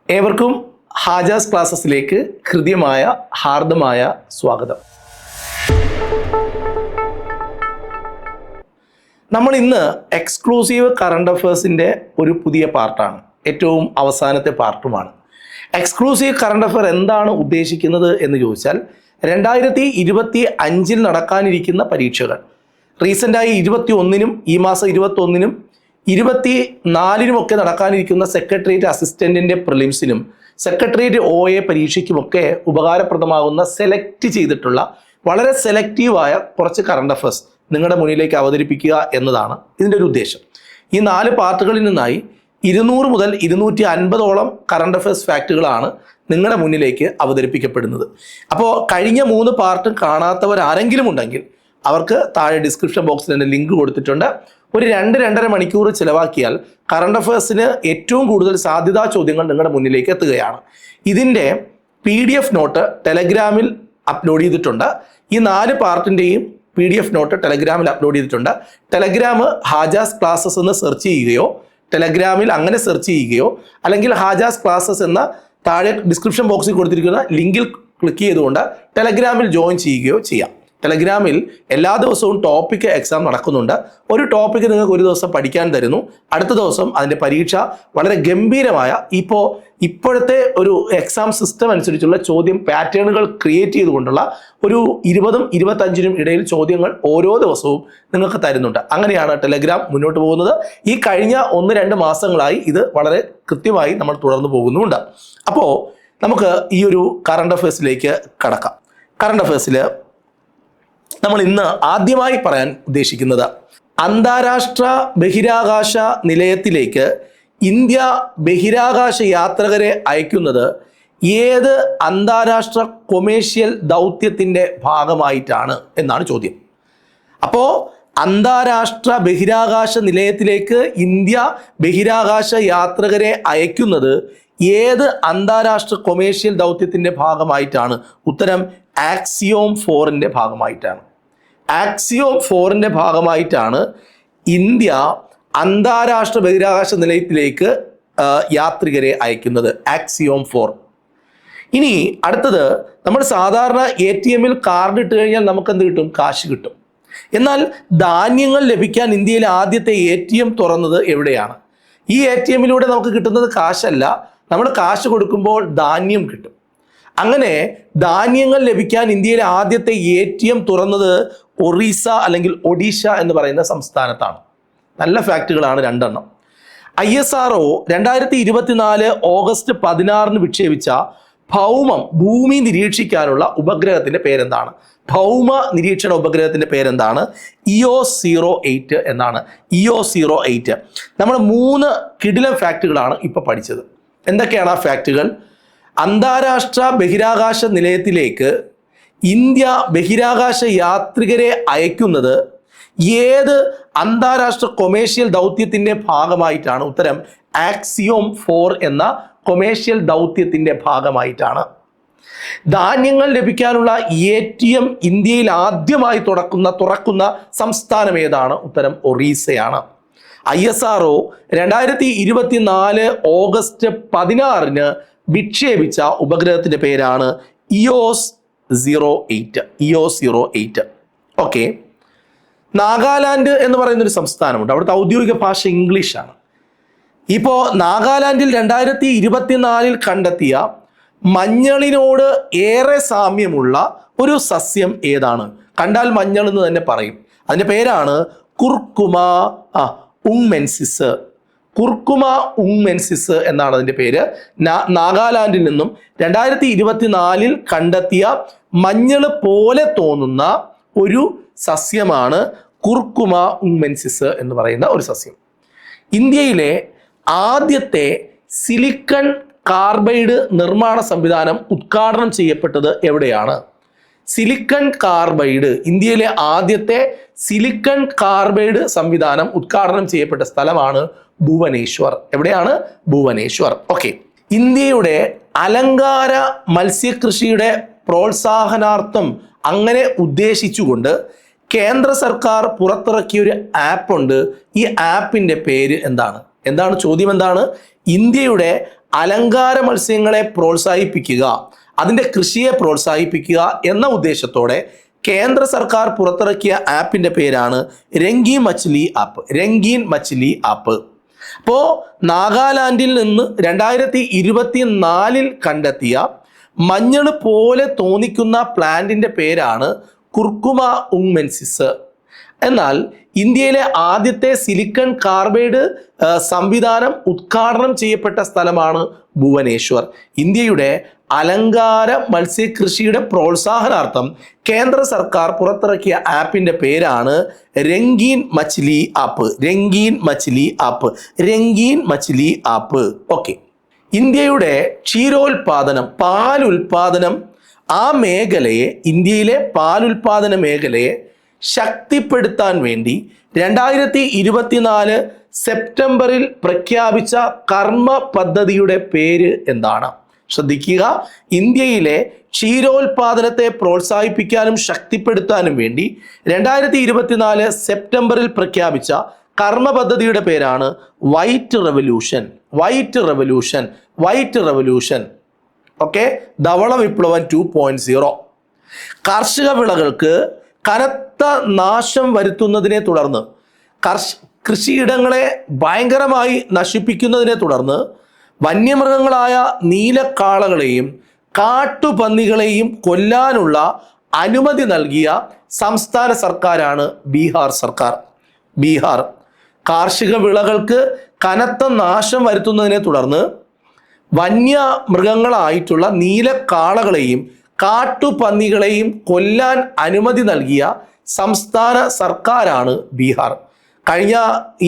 ഏവർക്കും ഹാജാസ് ക്ലാസ്സസിലേക്ക് ഹൃദ്യമായ ഹാർദമായ സ്വാഗതം. നമ്മൾ ഇന്ന് എക്സ്ക്ലൂസീവ് കറണ്ട് അഫയേഴ്സിൻ്റെ ഒരു പുതിയ പാർട്ടാണ്, ഏറ്റവും അവസാനത്തെ പാർട്ടുമാണ്. എക്സ്ക്ലൂസീവ് കറണ്ട് അഫയർ എന്താണ് ഉദ്ദേശിക്കുന്നത് എന്ന് ചോദിച്ചാൽ 2025 നടക്കാനിരിക്കുന്ന പരീക്ഷകൾ റീസെൻ്റായി 21-നും ഈ മാസം 21-നും 24-നും ഒക്കെ നടക്കാനിരിക്കുന്ന സെക്രട്ടേറിയറ്റ് അസിസ്റ്റൻറ്റിൻ്റെ പ്രിലിംസിനും സെക്രട്ടേറിയറ്റ് OA പരീക്ഷയ്ക്കുമൊക്കെ ഉപകാരപ്രദമാകുന്ന സെലക്ട് ചെയ്തിട്ടുള്ള വളരെ സെലക്റ്റീവായ കുറച്ച് കറണ്ട് അഫയേഴ്സ് നിങ്ങളുടെ മുന്നിലേക്ക് അവതരിപ്പിക്കുക എന്നതാണ് ഇതിൻ്റെ ഒരു ഉദ്ദേശം. ഈ 4 പാർട്ടുകളിൽ നിന്നായി 200 മുതൽ 250ഓളം കറണ്ട് അഫയേഴ്സ് ഫാക്റ്റുകളാണ് നിങ്ങളുടെ മുന്നിലേക്ക് അവതരിപ്പിക്കപ്പെടുന്നത്. അപ്പോൾ കഴിഞ്ഞ 3 പാർട്ടും കാണാത്തവർ ആരെങ്കിലും ഉണ്ടെങ്കിൽ അവർക്ക് താഴെ ഡിസ്ക്രിപ്ഷൻ ബോക്സിൽ തന്നെ ലിങ്ക് കൊടുത്തിട്ടുണ്ട്. ഒരു 2-2.5 മണിക്കൂർ ചിലവാക്കിയാൽ കറണ്ട് അഫയേഴ്സിന് ഏറ്റവും കൂടുതൽ സാധ്യതാ ചോദ്യങ്ങൾ നിങ്ങളുടെ മുന്നിലേക്ക് എത്തുകയാണ്. ഇതിൻ്റെ PDF നോട്ട് ടെലഗ്രാമിൽ അപ്ലോഡ് ചെയ്തിട്ടുണ്ട്. ഈ 4 പാർട്ടിൻ്റെയും PDF നോട്ട് ടെലഗ്രാമിൽ അപ്ലോഡ് ചെയ്തിട്ടുണ്ട്. ടെലഗ്രാം ഹാജാസ് ക്ലാസ്സസ് എന്ന് സെർച്ച് ചെയ്യുകയോ ടെലഗ്രാമിൽ അങ്ങനെ സെർച്ച് ചെയ്യുകയോ അല്ലെങ്കിൽ ഹാജാസ് ക്ലാസ്സസ് എന്ന താഴെ ഡിസ്ക്രിപ്ഷൻ ബോക്സിൽ കൊടുത്തിരിക്കുന്ന ലിങ്കിൽ ക്ലിക്ക് ചെയ്തുകൊണ്ട് ടെലഗ്രാമിൽ ജോയിൻ ചെയ്യുകയോ ചെയ്യാം. ടെലഗ്രാമിൽ എല്ലാ ദിവസവും ടോപ്പിക് എക്സാം നടക്കുന്നുണ്ട്. ഒരു ടോപ്പിക്ക് നിങ്ങൾക്ക് ഒരു ദിവസം പഠിക്കാൻ തരുന്നു, അടുത്ത ദിവസം അതിൻ്റെ പരീക്ഷ വളരെ ഗംഭീരമായ ഇപ്പോഴത്തെ ഒരു എക്സാം സിസ്റ്റം അനുസരിച്ചുള്ള ചോദ്യം പാറ്റേണുകൾ ക്രിയേറ്റ് ചെയ്തുകൊണ്ടുള്ള ഒരു 20-നും 25-നും ഇടയിൽ ചോദ്യങ്ങൾ ഓരോ ദിവസവും നിങ്ങൾക്ക് തരുന്നുണ്ട്. അങ്ങനെയാണ് ടെലഗ്രാം മുന്നോട്ട് പോകുന്നത്. ഈ കഴിഞ്ഞ 1-2 മാസങ്ങളായി ഇത് വളരെ കൃത്യമായി നമ്മൾ തുടർന്നു പോകുന്നുമുണ്ട്. അപ്പോൾ നമുക്ക് ഈ ഒരു കറണ്ട് അഫയേഴ്സിലേക്ക് കടക്കാം. കറണ്ട് അഫയേഴ്സിൽ നമ്മൾ ഇന്ന് ആദ്യമായി പറയാൻ ഉദ്ദേശിക്കുന്നത് അന്താരാഷ്ട്ര ബഹിരാകാശ നിലയത്തിലേക്ക് ഇന്ത്യ ബഹിരാകാശ യാത്രികരെ അയക്കുന്നത് ഏത് അന്താരാഷ്ട്ര കൊമേഴ്ഷ്യൽ ദൗത്യത്തിൻ്റെ ഭാഗമായിട്ടാണ് എന്നാണ് ചോദ്യം. അപ്പോൾ അന്താരാഷ്ട്ര ബഹിരാകാശ നിലയത്തിലേക്ക് ഇന്ത്യ ബഹിരാകാശ യാത്രികരെ അയക്കുന്നത് ഏത് അന്താരാഷ്ട്ര കൊമേഴ്ഷ്യൽ ദൗത്യത്തിൻ്റെ ഭാഗമായിട്ടാണ്? ഉത്തരം ആക്സിയോം 4ൻ്റെ ഭാഗമായിട്ടാണ്. ആക്സിയോം 4ൻ്റെ ഭാഗമായിട്ടാണ് ഇന്ത്യ അന്താരാഷ്ട്ര ബഹിരാകാശ നിലയത്തിലേക്ക് യാത്രികരെ അയക്കുന്നത്. ആക്സിയോം 4. ഇനി അടുത്തത്, നമ്മൾ സാധാരണ ATMൽ കാർഡ് ഇട്ട് കഴിഞ്ഞാൽ നമുക്ക് എന്ത് കിട്ടും? കാശ് കിട്ടും. എന്നാൽ ധാന്യങ്ങൾ ലഭിക്കാൻ ഇന്ത്യയിലെ ആദ്യത്തെ ATM തുറന്നത് എവിടെയാണ്? ഈ ATMലൂടെ നമുക്ക് കിട്ടുന്നത് കാശല്ല, നമ്മൾ കാശ് കൊടുക്കുമ്പോൾ ധാന്യം കിട്ടും. അങ്ങനെ ധാന്യങ്ങൾ ലഭിക്കാൻ ഇന്ത്യയിലെ ആദ്യത്തെ ATM തുറന്നത് ഒറീസ അല്ലെങ്കിൽ ഒഡീഷ എന്ന് പറയുന്ന സംസ്ഥാനത്താണ്. നല്ല ഫാക്റ്റുകളാണ് 2 എണ്ണം. ISRO 2024 ഓഗസ്റ്റ് 16-ന് വിക്ഷേപിച്ച ഭൂമി നിരീക്ഷിക്കാനുള്ള ഉപഗ്രഹത്തിൻ്റെ പേരെന്താണ്? ഭൗമ നിരീക്ഷണ ഉപഗ്രഹത്തിൻ്റെ പേരെന്താണ്? EO-08 എന്നാണ്. EO-08. നമ്മൾ 3 കിടിലൻ ഫാക്റ്റുകളാണ് ഇപ്പോൾ പഠിച്ചത്. എന്തൊക്കെയാണ് ആ ഫാക്റ്റുകൾ? അന്താരാഷ്ട്ര ബഹിരാകാശ നിലയത്തിലേക്ക് ഇന്ത്യ ബഹിരാകാശ യാത്രികരെ അയക്കുന്നത് ഏത് അന്താരാഷ്ട്ര കൊമേഴ്ഷ്യൽ ദൗത്യത്തിൻ്റെ ഭാഗമായിട്ടാണ്? ഉത്തരം ആക്സിയോം 4 എന്ന കൊമേഴ്ഷ്യൽ ദൗത്യത്തിൻ്റെ ഭാഗമായിട്ടാണ്. ധാന്യങ്ങൾ ലഭിക്കാനുള്ള ATM ഇന്ത്യയിൽ ആദ്യമായി തുറക്കുന്ന സംസ്ഥാനം ഏതാണ്? ഉത്തരം ഒറീസയാണ്. ISRO 2024 ഓഗസ്റ്റ് 16-ന് വിക്ഷേപിച്ച ഉപഗ്രഹത്തിൻ്റെ പേരാണ് EO-08. ഓക്കെ. നാഗാലാൻഡ് എന്ന് പറയുന്നൊരു സംസ്ഥാനമുണ്ട്. അവിടുത്തെ ഔദ്യോഗിക ഭാഷ ഇംഗ്ലീഷാണ്. ഇപ്പോൾ നാഗാലാൻഡിൽ 2024 കണ്ടെത്തിയ മഞ്ഞളിനോട് ഏറെ സാമ്യമുള്ള ഒരു സസ്യം ഏതാണ്? കണ്ടാൽ മഞ്ഞൾ എന്ന് തന്നെ പറയും. അതിൻ്റെ പേരാണ് കുർക്കുമ ഉങ്മെൻസിസ്. കുർക്കുമ ഉങ്മെൻസിസ് എന്നാണ് അതിൻ്റെ പേര്. നാഗാലാൻഡിൽ നിന്നും 2024 കണ്ടെത്തിയ മഞ്ഞൾ പോലെ തോന്നുന്ന ഒരു സസ്യമാണ് കുർക്കുമ ഉങ്മെൻസിസ് എന്ന് പറയുന്ന ഒരു സസ്യം. ഇന്ത്യയിലെ ആദ്യത്തെ സിലിക്കൺ കാർബൈഡ് നിർമ്മാണ സംവിധാനം ഉദ്ഘാടനം ചെയ്യപ്പെട്ടത് എവിടെയാണ്? സിലിക്കൺ കാർബൈഡ്, ഇന്ത്യയിലെ ആദ്യത്തെ സിലിക്കൺ കാർബൈഡ് സംവിധാനം ഉദ്ഘാടനം ചെയ്യപ്പെട്ട സ്ഥലമാണ് ഭുവനേശ്വർ. എവിടെയാണ്? ഭുവനേശ്വർ. ഓക്കെ. ഇന്ത്യയുടെ അലങ്കാര മത്സ്യകൃഷിയുടെ പ്രോത്സാഹനാർത്ഥം അങ്ങനെ ഉദ്ദേശിച്ചുകൊണ്ട് കേന്ദ്ര സർക്കാർ പുറത്തിറക്കിയ ഒരു ആപ്പ് ഉണ്ട്. ഈ ആപ്പിൻ്റെ പേര് എന്താണ്? ചോദ്യം എന്താണ്? ഇന്ത്യയുടെ അലങ്കാര മത്സ്യങ്ങളെ പ്രോത്സാഹിപ്പിക്കുക, അതിൻ്റെ കൃഷിയെ പ്രോത്സാഹിപ്പിക്കുക എന്ന ഉദ്ദേശത്തോടെ കേന്ദ്ര സർക്കാർ പുറത്തിറക്കിയ ആപ്പിൻ്റെ പേരാണ് രംഗീൻ മച്ച്ലി ആപ്പ്. രംഗീൻ മച്ച്ലി ആപ്പ്. അപ്പോൾ നാഗാലാൻഡിൽ നിന്ന് 2024 കണ്ടെത്തിയ മഞ്ഞൾ പോലെ തോന്നിക്കുന്ന പ്ലാന്റിൻ്റെ പേരാണ് കുർക്കുമ ഉങ്മെൻസിസ്. എന്നാൽ ഇന്ത്യയിലെ ആദ്യത്തെ സിലിക്കൺ കാർബൈഡ് സംവിധാനം ഉദ്ഘാടനം ചെയ്യപ്പെട്ട സ്ഥലമാണ് ഭുവനേശ്വർ. ഇന്ത്യയുടെ അലങ്കാര മത്സ്യകൃഷിയുടെ പ്രോത്സാഹനാർത്ഥം കേന്ദ്ര സർക്കാർ പുറത്തിറക്കിയ ആപ്പിൻ്റെ പേരാണ് രംഗീൻ Machhli app. രംഗീൻ Machhli app. രംഗീൻ Machhli app. Okay. ഇന്ത്യയുടെ ക്ഷീരോത്പാദനം, പാലുൽപാദനം, ആ മേഖലയെ, ഇന്ത്യയിലെ പാലുൽപാദന മേഖലയെ ശക്തിപ്പെടുത്താൻ വേണ്ടി 2024 സെപ്റ്റംബറിൽ പ്രഖ്യാപിച്ച കർമ്മ പദ്ധതിയുടെ പേര് എന്താണ്? ശ്രദ്ധിക്കുക, ഇന്ത്യയിലെ ക്ഷീരോത്പാദനത്തെ പ്രോത്സാഹിപ്പിക്കാനും ശക്തിപ്പെടുത്താനും വേണ്ടി 2024 സെപ്റ്റംബറിൽ പ്രഖ്യാപിച്ച കർമ്മ പദ്ധതിയുടെ പേരാണ് white revolution. White revolution. White revolution. Okay. ധവള വിപ്ലവം 2.0. കാർഷിക വിളകൾക്ക് കനത്ത നാശം വരുത്തുന്നതിനെ തുടർന്ന്, കൃഷിയിടങ്ങളെ ഭയങ്കരമായി നശിപ്പിക്കുന്നതിനെ തുടർന്ന് വന്യമൃഗങ്ങളായ നീലക്കാളകളെയും കാട്ടുപന്നികളെയും കൊല്ലാനുള്ള അനുമതി നൽകിയ സംസ്ഥാന സർക്കാരാണ് ബീഹാർ സർക്കാർ. ബീഹാർ. കാർഷിക വിളകൾക്ക് കനത്ത നാശം വരുത്തുന്നതിനെ തുടർന്ന് വന്യമൃഗങ്ങളായിട്ടുള്ള നീലക്കാളകളെയും കാട്ടുപന്നികളെയും കൊല്ലാൻ അനുമതി നൽകിയ സംസ്ഥാന സർക്കാരാണ് ബീഹാർ. കഴിഞ്ഞ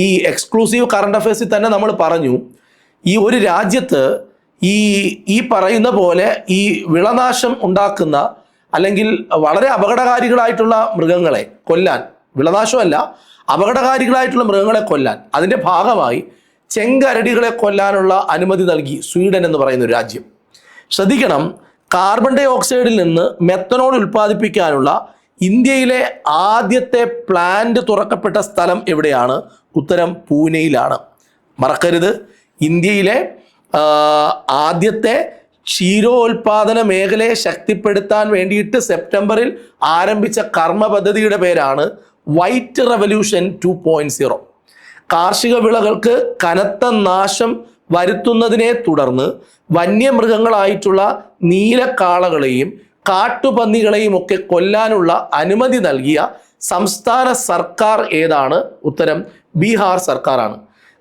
ഈ എക്സ്ക്ലൂസീവ് കറണ്ട് അഫയേഴ്സിൽ തന്നെ നമ്മൾ പറഞ്ഞു, ഈ ഒരു രാജ്യത്ത് ഈ പറയുന്ന പോലെ ഈ വിളനാശം ഉണ്ടാക്കുന്ന അല്ലെങ്കിൽ വളരെ അപകടകാരികളായിട്ടുള്ള മൃഗങ്ങളെ കൊല്ലാൻ, വിളനാശമല്ല, അപകടകാരികളായിട്ടുള്ള മൃഗങ്ങളെ കൊല്ലാൻ, അതിൻ്റെ ഭാഗമായി ചെങ്കരടികളെ കൊല്ലാനുള്ള അനുമതി നൽകി സ്വീഡൻ എന്ന് പറയുന്ന ഒരു രാജ്യം. ശ്രദ്ധിക്കണം, കാർബൺ ഡൈ ഓക്സൈഡിൽ നിന്ന് മെത്തനോൾ ഉൽപ്പാദിപ്പിക്കാനുള്ള ഇന്ത്യയിലെ ആദ്യത്തെ പ്ലാന്റ് തുറക്കപ്പെട്ട സ്ഥലം എവിടെയാണ്? ഉത്തരം പൂനെയിലാണ്. മറക്കരുത്, ഇന്ത്യയിലെ ആദ്യത്തെ ക്ഷീരോത്പാദന മേഖലയെ ശക്തിപ്പെടുത്താൻ വേണ്ടിയിട്ട് സെപ്റ്റംബറിൽ ആരംഭിച്ച കർമ്മ പദ്ധതിയുടെ പേരാണ് വൈറ്റ് റെവല്യൂഷൻ 2.0. കാർഷിക വിളകൾക്ക് കനത്ത നാശം വരുത്തുന്നതിനെ തുടർന്ന് വന്യമൃഗങ്ങളായിട്ടുള്ള നീലക്കാളകളെയും കാട്ടുപന്നികളെയും ഒക്കെ കൊല്ലാനുള്ള അനുമതി നൽകിയ സംസ്ഥാന സർക്കാർ ഏതാണ്? ഉത്തരം ബീഹാർ സർക്കാരാണ്.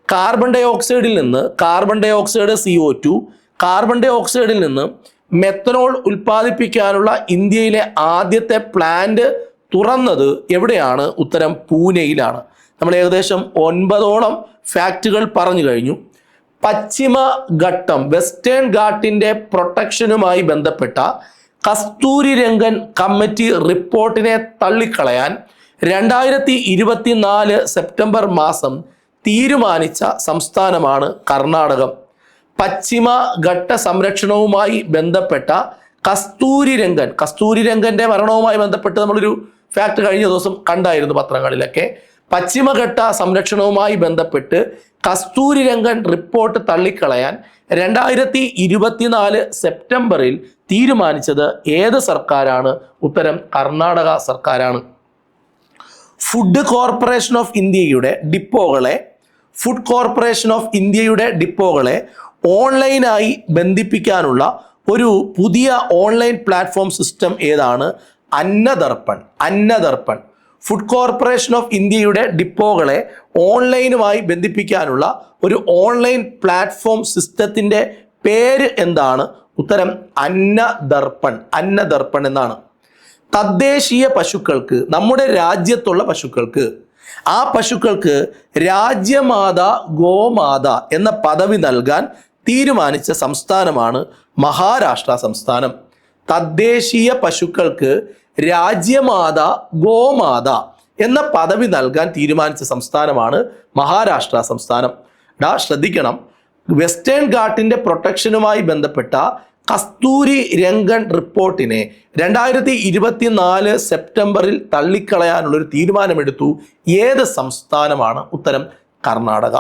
കാർബൺ ഡൈ ഓക്സൈഡിൽ നിന്ന് CO2, കാർബൺ ഡൈ ഓക്സൈഡിൽ നിന്ന് മെത്തനോൾ ഉൽപ്പാദിപ്പിക്കാനുള്ള ഇന്ത്യയിലെ ആദ്യത്തെ പ്ലാന്റ് തുറന്നത് എവിടെയാണ്? ഉത്തരം പൂനെയിലാണ്. നമ്മൾ ഏകദേശം 9ഓളം ഫാക്റ്റുകൾ പറഞ്ഞു കഴിഞ്ഞു. പശ്ചിമഘട്ടം, വെസ്റ്റേൺ ഘാട്ടിൻ്റെ പ്രൊട്ടക്ഷനുമായി ബന്ധപ്പെട്ട കസ്തൂരിരംഗൻ കമ്മിറ്റി റിപ്പോർട്ടിനെ തള്ളിക്കളയാൻ 2024 സെപ്റ്റംബർ മാസം തീരുമാനിച്ച സംസ്ഥാനമാണ് കർണാടകം. പശ്ചിമഘട്ട സംരക്ഷണവുമായി ബന്ധപ്പെട്ട കസ്തൂരിരംഗൻ്റെ മരണവുമായി ബന്ധപ്പെട്ട് നമ്മളൊരു ഫാക്ട് കഴിഞ്ഞ ദിവസം കണ്ടായിരുന്നു പത്രങ്ങളിലൊക്കെ. പശ്ചിമഘട്ട സംരക്ഷണവുമായി ബന്ധപ്പെട്ട് കസ്തൂരിരംഗൻ റിപ്പോർട്ട് തള്ളിക്കളയാൻ 2024 സെപ്റ്റംബറിൽ തീരുമാനിച്ചത് ഏത് സർക്കാരാണ്? ഉത്തരം കർണാടക സർക്കാരാണ്. ഫുഡ് കോർപ്പറേഷൻ ഓഫ് ഇന്ത്യയുടെ ഡിപ്പോകളെ ഓൺലൈനായി ബന്ധിപ്പിക്കാനുള്ള ഒരു പുതിയ ഓൺലൈൻ പ്ലാറ്റ്ഫോം സിസ്റ്റം ഏതാണ്? അന്നദർപ്പൺ. ഫുഡ് കോർപ്പറേഷൻ ഓഫ് ഇന്ത്യയുടെ ഡിപ്പോകളെ ഓൺലൈനുമായി ബന്ധിപ്പിക്കാനുള്ള ഒരു ഓൺലൈൻ പ്ലാറ്റ്ഫോം സിസ്റ്റത്തിൻ്റെ പേര് എന്താണ്? ഉത്തരം അന്നദർപ്പൺ എന്നാണ്. തദ്ദേശീയ പശുക്കൾക്ക്, നമ്മുടെ രാജ്യത്തുള്ള പശുക്കൾക്ക്, ആ പശുക്കൾക്ക് രാജ്യമാത, ഗോമാത എന്ന പദവി നൽകാൻ തീരുമാനിച്ച സംസ്ഥാനമാണ് മഹാരാഷ്ട്ര സംസ്ഥാനം. തദ്ദേശീയ പശുക്കൾക്ക് രാജ്യമാത, ഗോമാത എന്ന പദവി നൽകാൻ തീരുമാനിച്ച സംസ്ഥാനമാണ് മഹാരാഷ്ട്ര സംസ്ഥാനം. ശ്രദ്ധിക്കണം, വെസ്റ്റേൺ ഘാട്ടിൻ്റെ പ്രൊട്ടക്ഷനുമായി ബന്ധപ്പെട്ട കസ്തൂരി രംഗൻ റിപ്പോർട്ടിനെ 2024 സെപ്റ്റംബറിൽ തള്ളിക്കളയാനുള്ളൊരു തീരുമാനമെടുത്തു ഏത് സംസ്ഥാനമാണ്? ഉത്തരം കർണാടക.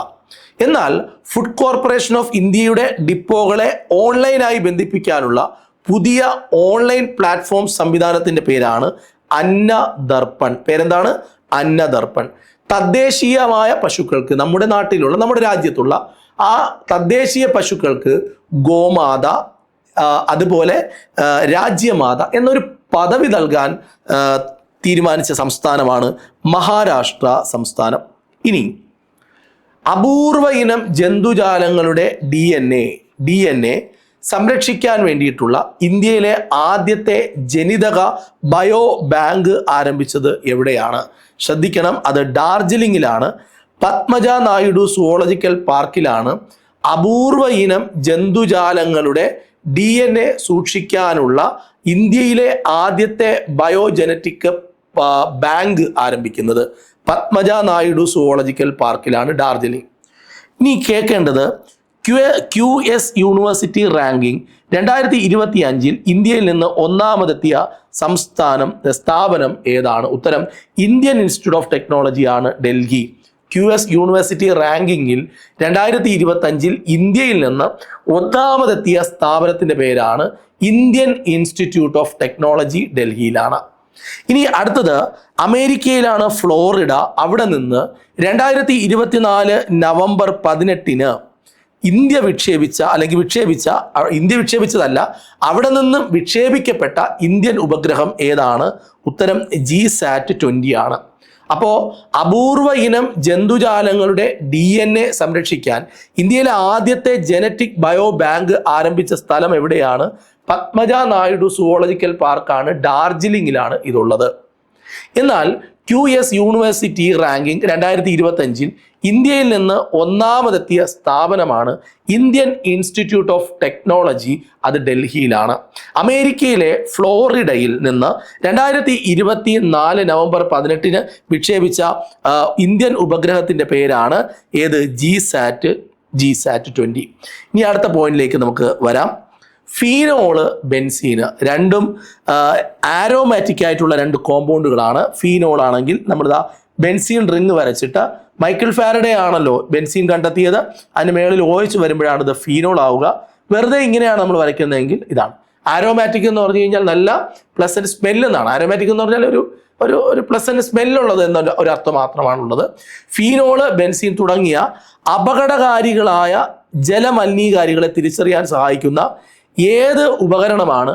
എന്നാൽ ഫുഡ് കോർപ്പറേഷൻ ഓഫ് ഇന്ത്യയുടെ ഡിപ്പോകളെ ഓൺലൈനായി ബന്ധിപ്പിക്കാനുള്ള പുതിയ ഓൺലൈൻ പ്ലാറ്റ്ഫോം സംവിധാനത്തിൻ്റെ പേരാണ് അന്നദർപ്പൺ. പേരെന്താണ്? അന്നദർപ്പൺ. തദ്ദേശീയമായ പശുക്കൾക്ക്, നമ്മുടെ നാട്ടിലുള്ള, നമ്മുടെ രാജ്യത്തുള്ള ആ തദ്ദേശീയ പശുക്കൾക്ക് ഗോമാത, അതുപോലെ രാജ്യമാത എന്നൊരു പദവി നൽകാൻ തീരുമാനിച്ച സംസ്ഥാനമാണ് മഹാരാഷ്ട്ര സംസ്ഥാനം. ഇനി അപൂർവ ഇനം ജന്തുജാലങ്ങളുടെ ഡി എൻ എ സംരക്ഷിക്കാൻ വേണ്ടിയിട്ടുള്ള ഇന്ത്യയിലെ ആദ്യത്തെ ജനിതക ബയോ ബാങ്ക് ആരംഭിച്ചത് എവിടെയാണ്? ശ്രദ്ധിക്കണം, അത് ഡാർജിലിംഗിലാണ്. പത്മജ നായിഡു സുവോളജിക്കൽ പാർക്കിലാണ് അപൂർവ ഇനം ജന്തുജാലങ്ങളുടെ DNA സൂക്ഷിക്കാനുള്ള ഇന്ത്യയിലെ ആദ്യത്തെ ബയോജനറ്റിക് ബാങ്ക് ആരംഭിക്കുന്നത്. പത്മജ നായിഡു സുവോളജിക്കൽ പാർക്കിലാണ്, ഡാർജിലിംഗ്. ഇനി കേൾക്കേണ്ടത് QS യൂണിവേഴ്സിറ്റി റാങ്കിങ് 2025 ഇന്ത്യയിൽ നിന്ന് ഒന്നാമതെത്തിയ സ്ഥാപനം ഏതാണ്? ഉത്തരം ഇന്ത്യൻ ഇൻസ്റ്റിറ്റ്യൂട്ട് ഓഫ് ടെക്നോളജി ആണ്, ഡൽഹി. QS യൂണിവേഴ്സിറ്റി റാങ്കിങ്ങിൽ 2025 ഇന്ത്യയിൽ നിന്ന് ഒന്നാമതെത്തിയ സ്ഥാപനത്തിൻ്റെ പേരാണ് ഇന്ത്യൻ ഇൻസ്റ്റിറ്റ്യൂട്ട് ഓഫ് ടെക്നോളജി, ഡൽഹിയിലാണ്. ഇനി അടുത്തത് അമേരിക്കയിലാണ്, ഫ്ലോറിഡ. അവിടെ നിന്ന് 2024 നവംബർ 18 ഇന്ത്യ വിക്ഷേപിച്ചതല്ല, അവിടെ നിന്നും വിക്ഷേപിക്കപ്പെട്ട ഇന്ത്യൻ ഉപഗ്രഹം ഏതാണ്? ഉത്തരം GSAT-20 ആണ്. അപ്പോൾ അപൂർവ ഇനം ജന്തുജാലങ്ങളുടെ DNA സംരക്ഷിക്കാൻ ഇന്ത്യയിലെ ആദ്യത്തെ ജനറ്റിക് ബയോ ബാങ്ക് ആരംഭിച്ച സ്ഥലം എവിടെയാണ്? പത്മജ നായിഡു സുവോളജിക്കൽ പാർക്കാണ്, ഡാർജിലിംഗിലാണ് ഇതുള്ളത്. എന്നാൽ QS യൂണിവേഴ്സിറ്റി റാങ്കിങ് 2025 ഇന്ത്യയിൽ നിന്ന് ഒന്നാമതെത്തിയ സ്ഥാപനമാണ് ഇന്ത്യൻ ഇൻസ്റ്റിറ്റ്യൂട്ട് ഓഫ് ടെക്നോളജി, അത് ഡൽഹിയിലാണ്. അമേരിക്കയിലെ ഫ്ലോറിഡയിൽ നിന്ന് 2024 നവംബർ 18 വിക്ഷേപിച്ച ഇന്ത്യൻ ഉപഗ്രഹത്തിൻ്റെ പേരാണ് ഏത്? GSAT-20. ഇനി അടുത്ത പോയിന്റിലേക്ക് നമുക്ക് വരാം. ഫീനോള്, ബെൻസീന് രണ്ടും ആരോമാറ്റിക് ആയിട്ടുള്ള രണ്ട് കോമ്പൗണ്ടുകളാണ്. ഫീനോൾ ആണെങ്കിൽ നമ്മളിതാ ബെൻസീൻ റിങ് വരച്ചിട്ട്, മൈക്കിൾ ഫാരഡേ ആണല്ലോ ബെൻസീൻ കണ്ടെത്തിയത്, അതിന് മേളിൽ OH വരുമ്പോഴാണ് ഇത് ഫീനോൾ ആവുക. വെറുതെ ഇങ്ങനെയാണ് നമ്മൾ വരയ്ക്കുന്നതെങ്കിൽ ഇതാണ്. ആരോമാറ്റിക് എന്ന് പറഞ്ഞു കഴിഞ്ഞാൽ നല്ല പ്ലസന്റ് സ്മെല്ല് എന്നാണ്. ആരോമാറ്റിക് എന്ന് പറഞ്ഞാൽ ഒരു പ്ലസന്റ് സ്മെല്ലുള്ളത് എന്ന ഒരു അർത്ഥം മാത്രമാണുള്ളത്. ഫീനോള്, ബെൻസീൻ തുടങ്ങിയ അപകടകാരികളായ ജലമലിനീകാരികളെ തിരിച്ചറിയാൻ സഹായിക്കുന്ന ഏത് ഉപകരണമാണ്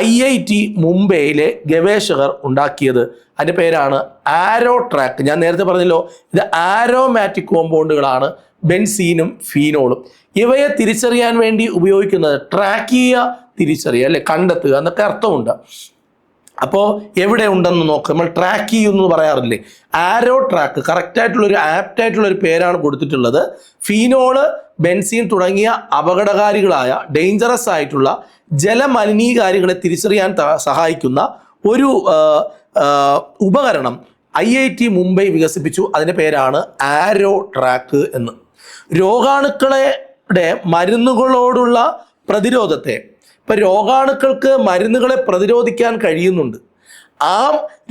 IIT മുംബൈയിലെ ഗവേഷകർ ഉണ്ടാക്കിയത്? അതിൻ്റെ പേരാണ് ആരോ ട്രാക്ക്. ഞാൻ നേരത്തെ പറഞ്ഞല്ലോ, ഇത് ആരോമാറ്റിക് കോമ്പൗണ്ടുകളാണ് ബെൻസീനും ഫീനോളും. ഇവയെ തിരിച്ചറിയാൻ വേണ്ടി ഉപയോഗിക്കുന്നത് ട്രാക്ക് ചെയ്യുക, തിരിച്ചറിയുക, അല്ലെ, കണ്ടെത്തുക എന്നൊക്കെ അർത്ഥമുണ്ട്. അപ്പോൾ എവിടെ ഉണ്ടെന്ന് നോക്കുക, നമ്മൾ ട്രാക്ക് ചെയ്യുമെന്ന് പറയാറില്ലേ? ആരോ ട്രാക്ക് കറക്റ്റായിട്ടുള്ളൊരു ആപ്റ്റായിട്ടുള്ളൊരു പേരാണ് കൊടുത്തിട്ടുള്ളത്. ഫീനോള്, ബെൻസീൻ തുടങ്ങിയ അപകടകാരികളായ ഡേഞ്ചറസ് ആയിട്ടുള്ള ജലമലിനീകാരികളെ തിരിച്ചറിയാൻ സഹായിക്കുന്ന ഒരു ഉപകരണം IIT മുംബൈ വികസിപ്പിച്ചു. അതിൻ്റെ പേരാണ് ആരോ ട്രാക്ക് എന്ന്. രോഗാണുക്കളുടെ മരുന്നുകളോടുള്ള പ്രതിരോധത്തെ, ഇപ്പം രോഗാണുക്കൾക്ക് മരുന്നുകളെ പ്രതിരോധിക്കാൻ കഴിയുന്നുണ്ട്. ആ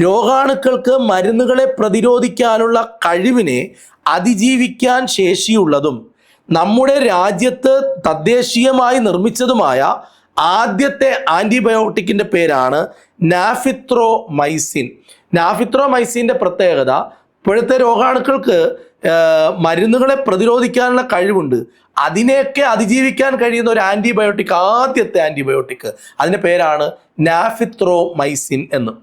രോഗാണുക്കൾക്ക് മരുന്നുകളെ പ്രതിരോധിക്കാനുള്ള കഴിവിനെ അതിജീവിക്കാൻ ശേഷിയുള്ളതും നമ്മുടെ രാജ്യത്ത് തദ്ദേശീയമായി നിർമ്മിച്ചതുമായ ആദ്യത്തെ ആൻറ്റിബയോട്ടിക്കിൻ്റെ പേരാണ് നാഫിത്രോമൈസിൻ. നാഫിത്രോമൈസിൻ്റെ പ്രത്യേകത, ഇപ്പോഴത്തെ രോഗാണുക്കൾക്ക് മരുന്നുകളെ പ്രതിരോധിക്കാനുള്ള കഴിവുണ്ട്. അതിനെയൊക്കെ അതിജീവിക്കാൻ കഴിയുന്ന ഒരു ആൻറ്റിബയോട്ടിക്, ആദ്യത്തെ ആൻറ്റിബയോട്ടിക്, അതിൻ്റെ പേരാണ് നാഫിത്രോമൈസിൻ എന്ന്.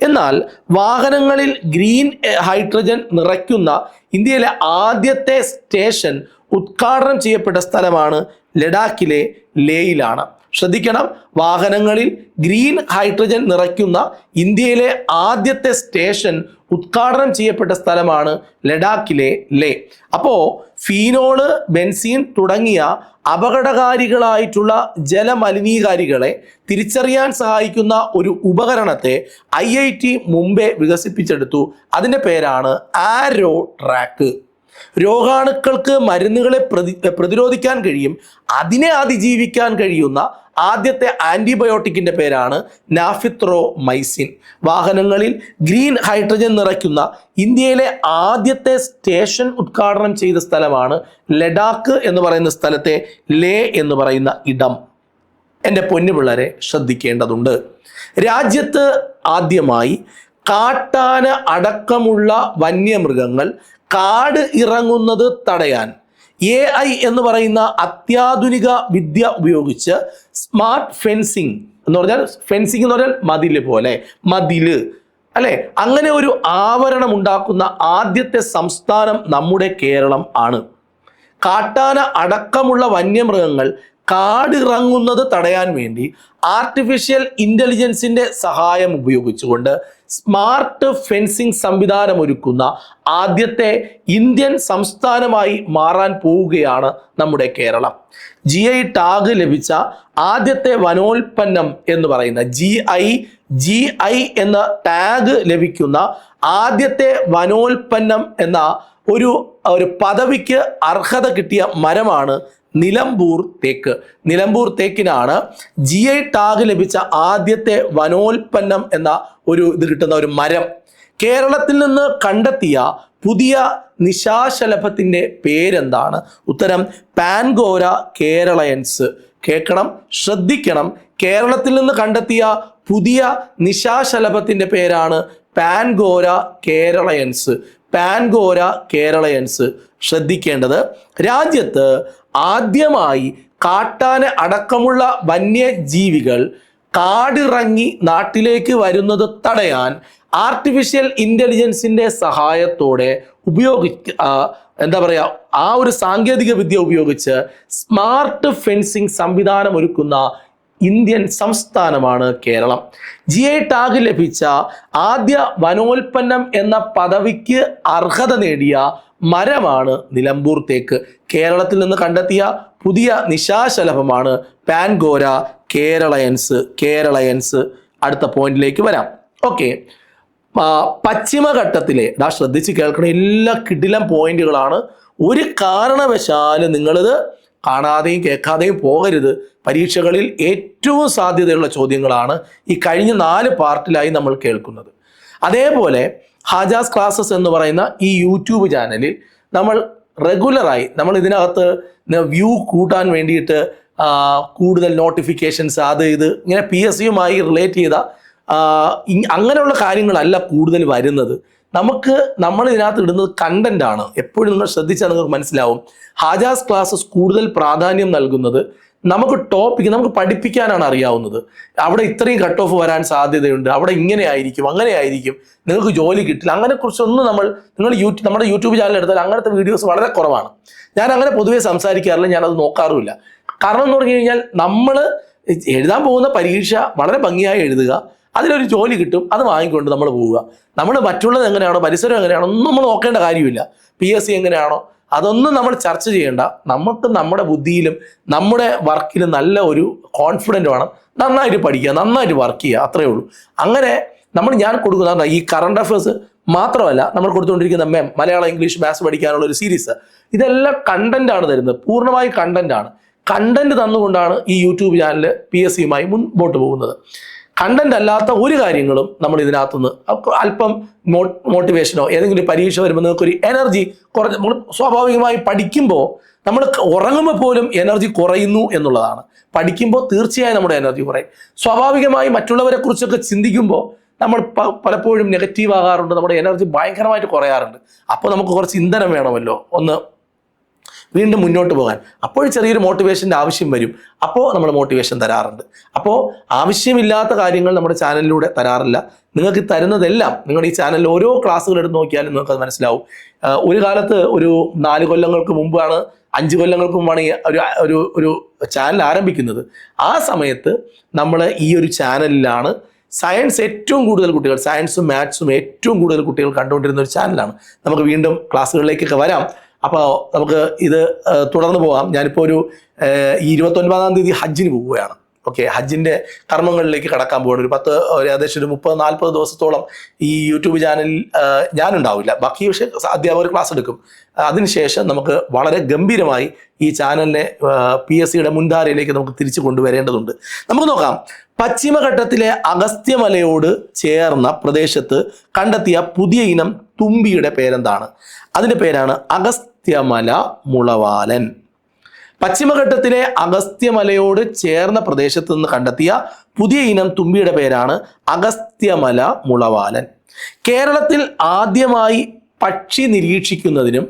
എന്നാൽ വാഹനങ്ങളിൽ ഗ്രീൻ ഹൈഡ്രജൻ നിറയ്ക്കുന്ന ഇന്ത്യയിലെ ആദ്യത്തെ സ്റ്റേഷൻ ഉദ്ഘാടനം ചെയ്യപ്പെട്ട സ്ഥലമാണ് ലഡാക്കിലെ ലേയിലാണ്. ശ്രദ്ധിക്കണം, വാഹനങ്ങളിൽ ഗ്രീൻ ഹൈഡ്രജൻ നിറയ്ക്കുന്ന ഇന്ത്യയിലെ ആദ്യത്തെ സ്റ്റേഷൻ ഉദ്ഘാടനം ചെയ്യപ്പെട്ട സ്ഥലമാണ് ലഡാക്കിലെ ലേ. അപ്പോൾ ഫീനോള്, ബെൻസീൻ തുടങ്ങിയ അപകടകാരികളായിട്ടുള്ള ജലമലിനീകാരികളെ തിരിച്ചറിയാൻ സഹായിക്കുന്ന ഒരു ഉപകരണത്തെ IIT മുംബൈ വികസിപ്പിച്ചെടുത്തു. അതിൻ്റെ പേരാണ് ആരോ ട്രാക്ക്. രോഗാണുക്കൾക്ക് മരുന്നുകളെ പ്രതിരോധിക്കാൻ കഴിയും, അതിനെ അതിജീവിക്കാൻ കഴിയുന്ന ആദ്യത്തെ ആൻറ്റിബയോട്ടിക്കിൻ്റെ പേരാണ് നാഫിത്രോമൈസിൻ. വാഹനങ്ങളിൽ ഗ്രീൻ ഹൈഡ്രജൻ നിറയ്ക്കുന്ന ഇന്ത്യയിലെ ആദ്യത്തെ സ്റ്റേഷൻ ഉദ്ഘാടനം ചെയ്ത സ്ഥലമാണ് ലഡാക്ക് എന്ന് പറയുന്ന സ്ഥലത്തെ ലേ എന്ന് പറയുന്ന ഇടം. എൻ്റെ പൊന്നു പിള്ളേരെ ശ്രദ്ധിക്കേണ്ടതുണ്ട്. രാജ്യത്ത് ആദ്യമായി കാട്ടാന അടക്കമുള്ള വന്യമൃഗങ്ങൾ കാട് ഇറങ്ങുന്നത് തടയാൻ AI എന്ന് പറയുന്ന അത്യാധുനിക വിദ്യ ഉപയോഗിച്ച് സ്മാർട്ട് ഫെൻസിങ് എന്ന് പറഞ്ഞാൽ, ഫെൻസിങ് എന്ന് പറഞ്ഞാൽ മതില് പോലെ, മതില് അല്ലെ, അങ്ങനെ ഒരു ആവരണം ഉണ്ടാക്കുന്ന ആദ്യത്തെ സംസ്ഥാനം നമ്മുടെ കേരളം ആണ്. കാട്ടാന അടക്കമുള്ള വന്യമൃഗങ്ങൾ കാടിറങ്ങുന്നത് തടയാൻ വേണ്ടി ആർട്ടിഫിഷ്യൽ ഇൻ്റലിജൻസിൻ്റെ സഹായം ഉപയോഗിച്ചുകൊണ്ട് സ്മാർട്ട് ഫെൻസിങ് സംവിധാനം ഒരുക്കുന്ന ആദ്യത്തെ ഇന്ത്യൻ സംസ്ഥാനമായി മാറാൻ പോവുകയാണ് നമ്മുടെ കേരളം. GI ടാഗ് ലഭിച്ച ആദ്യത്തെ വനോൽപ്പന്നം എന്ന് പറയുന്ന GI എന്ന ടാഗ് ലഭിക്കുന്ന ആദ്യത്തെ വനോൽപ്പന്നം എന്ന ഒരു പദവിക്ക് അർഹത കിട്ടിയ മരമാണ് നിലമ്പൂർ തേക്ക്. നിലമ്പൂർ തേക്കിനാണ് GI ടാഗ് ലഭിച്ച ആദ്യത്തെ വനോൽപ്പന്നം എന്ന ഇത് കിട്ടുന്ന ഒരു മരം. കേരളത്തിൽ നിന്ന് കണ്ടെത്തിയ പുതിയ നിശാശലഭത്തിൻ്റെ പേരെന്താണ്? ഉത്തരം പാൻഗോര കേരളയൻസ്. കേൾക്കണം, ശ്രദ്ധിക്കണം. കേരളത്തിൽ നിന്ന് കണ്ടെത്തിയ പുതിയ നിശാശലഭത്തിൻ്റെ പേരാണ് പാൻഗോര കേരളയൻസ്. പാൻഗോര കേരളയൻസ്. ശ്രദ്ധിക്കേണ്ടത്, രാജ്യത്ത് ആദ്യമായി കാട്ടാന അടക്കമുള്ള വന്യജീവികൾ കാടിറങ്ങി നാട്ടിലേക്ക് വരുന്നത് തടയാൻ ആർട്ടിഫിഷ്യൽ ഇൻ്റലിജൻസിൻ്റെ സഹായത്തോടെ ആ ഒരു സാങ്കേതിക വിദ്യ ഉപയോഗിച്ച് സ്മാർട്ട് ഫെൻസിങ് സംവിധാനം ഒരുക്കുന്ന ഇന്ത്യൻ സംസ്ഥാനമാണ് കേരളം. GI ടാഗ് ലഭിച്ച ആദ്യ വനോൽപ്പന്നം എന്ന പദവിക്ക് അർഹത നേടിയ മരമാണ് നിലമ്പൂർ തേക്ക്. കേരളത്തിൽ നിന്ന് കണ്ടെത്തിയ പുതിയ നിശാശലഭമാണ് പാൻഗോര കേരളയൻസ്. അടുത്ത പോയിന്റിലേക്ക് വരാം. ഓക്കെ, പശ്ചിമഘട്ടത്തിലെ ശ്രദ്ധിച്ച് കേൾക്കണം, എല്ലാ കിടിലം പോയിന്റുകളാണ്. ഒരു കാരണവശാലും നിങ്ങളിത് കാണാതെയും കേൾക്കാതെയും പോകരുത്. പരീക്ഷകളിൽ ഏറ്റവും സാധ്യതയുള്ള ചോദ്യങ്ങളാണ് ഈ കഴിഞ്ഞ 4 പാർട്ടിലായി നമ്മൾ കേൾക്കുന്നത്. അതേപോലെ ഹാജാസ് ക്ലാസ്സസ് എന്ന് പറയുന്ന ഈ യൂട്യൂബ് ചാനലിൽ നമ്മൾ റെഗുലറായി ഇതിനകത്ത് വ്യൂ കൂട്ടാൻ വേണ്ടിയിട്ട് കൂടുതൽ നോട്ടിഫിക്കേഷൻസ് ഇത് ഇങ്ങനെ PSCയുമായി റിലേറ്റ് ചെയ്ത അങ്ങനെയുള്ള കാര്യങ്ങളല്ല കൂടുതൽ വരുന്നത്. നമ്മൾ ഇതിനകത്ത് ഇടുന്നത് കണ്ടന്റ് ആണ്. എപ്പോഴും നിങ്ങൾ ശ്രദ്ധിച്ചാൽ നിങ്ങൾക്ക് മനസ്സിലാവും. ഹാജാസ് ക്ലാസ്സസ് കൂടുതൽ പ്രാധാന്യം നൽകുന്നത് നമുക്ക് നമുക്ക് പഠിപ്പിക്കാനാണ് അറിയാവുന്നത്. അവിടെ ഇത്രയും കട്ട് ഓഫ് വരാൻ സാധ്യതയുണ്ട്, അവിടെ ഇങ്ങനെ ആയിരിക്കും, അങ്ങനെ ആയിരിക്കും, നിങ്ങൾക്ക് ജോലി കിട്ടില്ല, അങ്ങനെ കുറിച്ചൊന്നും നമ്മുടെ യൂട്യൂബ് ചാനൽ എടുത്താൽ അങ്ങനത്തെ വീഡിയോസ് വളരെ കുറവാണ്. ഞാൻ അങ്ങനെ പൊതുവേ സംസാരിക്കാറില്ല, ഞാനത് നോക്കാറുമില്ല. കാരണം എന്ന് പറഞ്ഞു കഴിഞ്ഞാൽ നമ്മൾ എഴുതാൻ പോകുന്ന പരീക്ഷ വളരെ ഭംഗിയായി എഴുതുക, അതിലൊരു ജോലി കിട്ടും, അത് വാങ്ങിക്കൊണ്ട് നമ്മൾ പോവുക. നമ്മൾ മറ്റുള്ളത് എങ്ങനെയാണോ, പരിസരം എങ്ങനെയാണോ ഒന്നും നമ്മൾ നോക്കേണ്ട കാര്യമില്ല. PSC എങ്ങനെയാണോ അതൊന്നും നമ്മൾ ചർച്ച ചെയ്യേണ്ട. നമുക്ക് നമ്മുടെ ബുദ്ധിയിലും നമ്മുടെ വർക്കിലും നല്ല ഒരു കോൺഫിഡൻറ്റ് വേണം. നന്നായിട്ട് പഠിക്കുക, നന്നായിട്ട് വർക്ക് ചെയ്യുക, അത്രയേ ഉള്ളൂ. അങ്ങനെ ഞാൻ കൊടുക്കുന്ന ഈ കറണ്ട് അഫയേഴ്സ് മാത്രമല്ല, നമ്മൾ കൊടുത്തുകൊണ്ടിരിക്കുന്ന മലയാളം, ഇംഗ്ലീഷ്, മാത്സ് പഠിക്കാനുള്ള ഒരു സീരീസ്, ഇതെല്ലാം കണ്ടന്റാണ് തരുന്നത്. പൂർണ്ണമായും കണ്ടന്റാണ്. കണ്ടന്റ് തന്നുകൊണ്ടാണ് ഈ യൂട്യൂബ് ചാനൽ PSCയുമായി മുൻപോട്ട് പോകുന്നത്. കണ്ടന്റ് അല്ലാത്ത ഒരു കാര്യങ്ങളും നമ്മൾ ഇതിനകത്തുനിന്ന് അല്പം മോട്ടിവേഷനോ ഏതെങ്കിലും പരീക്ഷ വരുമ്പോൾ നിങ്ങൾക്കൊരു എനർജി നമ്മൾ സ്വാഭാവികമായി പഠിക്കുമ്പോൾ നമ്മൾ ഉറങ്ങുമ്പോൾ പോലും എനർജി കുറയുന്നു എന്നുള്ളതാണ്. പഠിക്കുമ്പോൾ തീർച്ചയായും നമ്മുടെ എനർജി കുറയും. സ്വാഭാവികമായി മറ്റുള്ളവരെ കുറിച്ചൊക്കെ ചിന്തിക്കുമ്പോൾ നമ്മൾ പലപ്പോഴും നെഗറ്റീവ് ആകാറുണ്ട്, നമ്മുടെ എനർജി ഭയങ്കരമായിട്ട് കുറയാറുണ്ട്. അപ്പോൾ നമുക്ക് കുറച്ച് ഇന്ധനം വേണമല്ലോ ഒന്ന് വീണ്ടും മുന്നോട്ട് പോകാൻ. അപ്പോൾ ചെറിയൊരു മോട്ടിവേഷൻ്റെ ആവശ്യം വരും. അപ്പോൾ നമ്മൾ മോട്ടിവേഷൻ തരാറുണ്ട്. അപ്പോൾ ആവശ്യമില്ലാത്ത കാര്യങ്ങൾ നമ്മുടെ ചാനലിലൂടെ തരാറില്ല. നിങ്ങൾക്ക് തരുന്നതെല്ലാം നിങ്ങൾ ഈ ചാനലിൽ ഓരോ ക്ലാസ്സുകൾ എടുത്ത് നോക്കിയാലും നിങ്ങൾക്കത് മനസ്സിലാവും. ഒരു കാലത്ത് ഒരു 4 കൊല്ലങ്ങൾക്ക് മുമ്പാണ്, 5 കൊല്ലങ്ങൾക്ക് മുമ്പാണ് ഒരു ചാനൽ ആരംഭിക്കുന്നത്. ആ സമയത്ത് നമ്മൾ ഈ ഒരു ചാനലിലാണ് സയൻസ് ഏറ്റവും കൂടുതൽ കുട്ടികൾ, സയൻസും മാത്സും ഏറ്റവും കൂടുതൽ കുട്ടികൾ കണ്ടുകൊണ്ടിരുന്ന ഒരു ചാനലാണ്. നമുക്ക് വീണ്ടും ക്ലാസ്സുകളിലേക്കൊക്കെ വരാം. അപ്പോൾ നമുക്ക് ഇത് തുടർന്ന് പോകാം. ഞാനിപ്പോൾ ഈ 29-ാം തീയതി ഹജ്ജിന് പോവുകയാണ്. ഓക്കെ, ഹജ്ജിൻ്റെ കർമ്മങ്ങളിലേക്ക് കടക്കാൻ പോകണം. ഏകദേശം ഒരു 30-40 ദിവസത്തോളം ഈ യൂട്യൂബ് ചാനലിൽ ഞാനുണ്ടാവില്ല, ബാക്കി പക്ഷേ അധ്യാപകർ ക്ലാസ് എടുക്കും. അതിനുശേഷം നമുക്ക് വളരെ ഗംഭീരമായി ഈ ചാനലിനെ PSCയുടെ മുൻധാരയിലേക്ക് നമുക്ക് തിരിച്ചു കൊണ്ടുവരേണ്ടതുണ്ട്. നമുക്ക് നോക്കാം. പശ്ചിമഘട്ടത്തിലെ അഗസ്ത്യമലയോട് ചേർന്ന പ്രദേശത്ത് കണ്ടെത്തിയ പുതിയ ഇനം തുമ്പിയുടെ പേരെന്താണ്? അതിൻ്റെ പേരാണ് അഗസ്ത്യമല മുളവാലൻ. പശ്ചിമഘട്ടത്തിലെ അഗസ്ത്യമലയോട് ചേർന്ന പ്രദേശത്ത് നിന്ന് കണ്ടെത്തിയ പുതിയ ഇനം തുമ്പിയുടെ പേരാണ് അഗസ്ത്യമല മുളവാലൻ. കേരളത്തിൽ ആദ്യമായി പക്ഷി നിരീക്ഷിക്കുന്നതിനും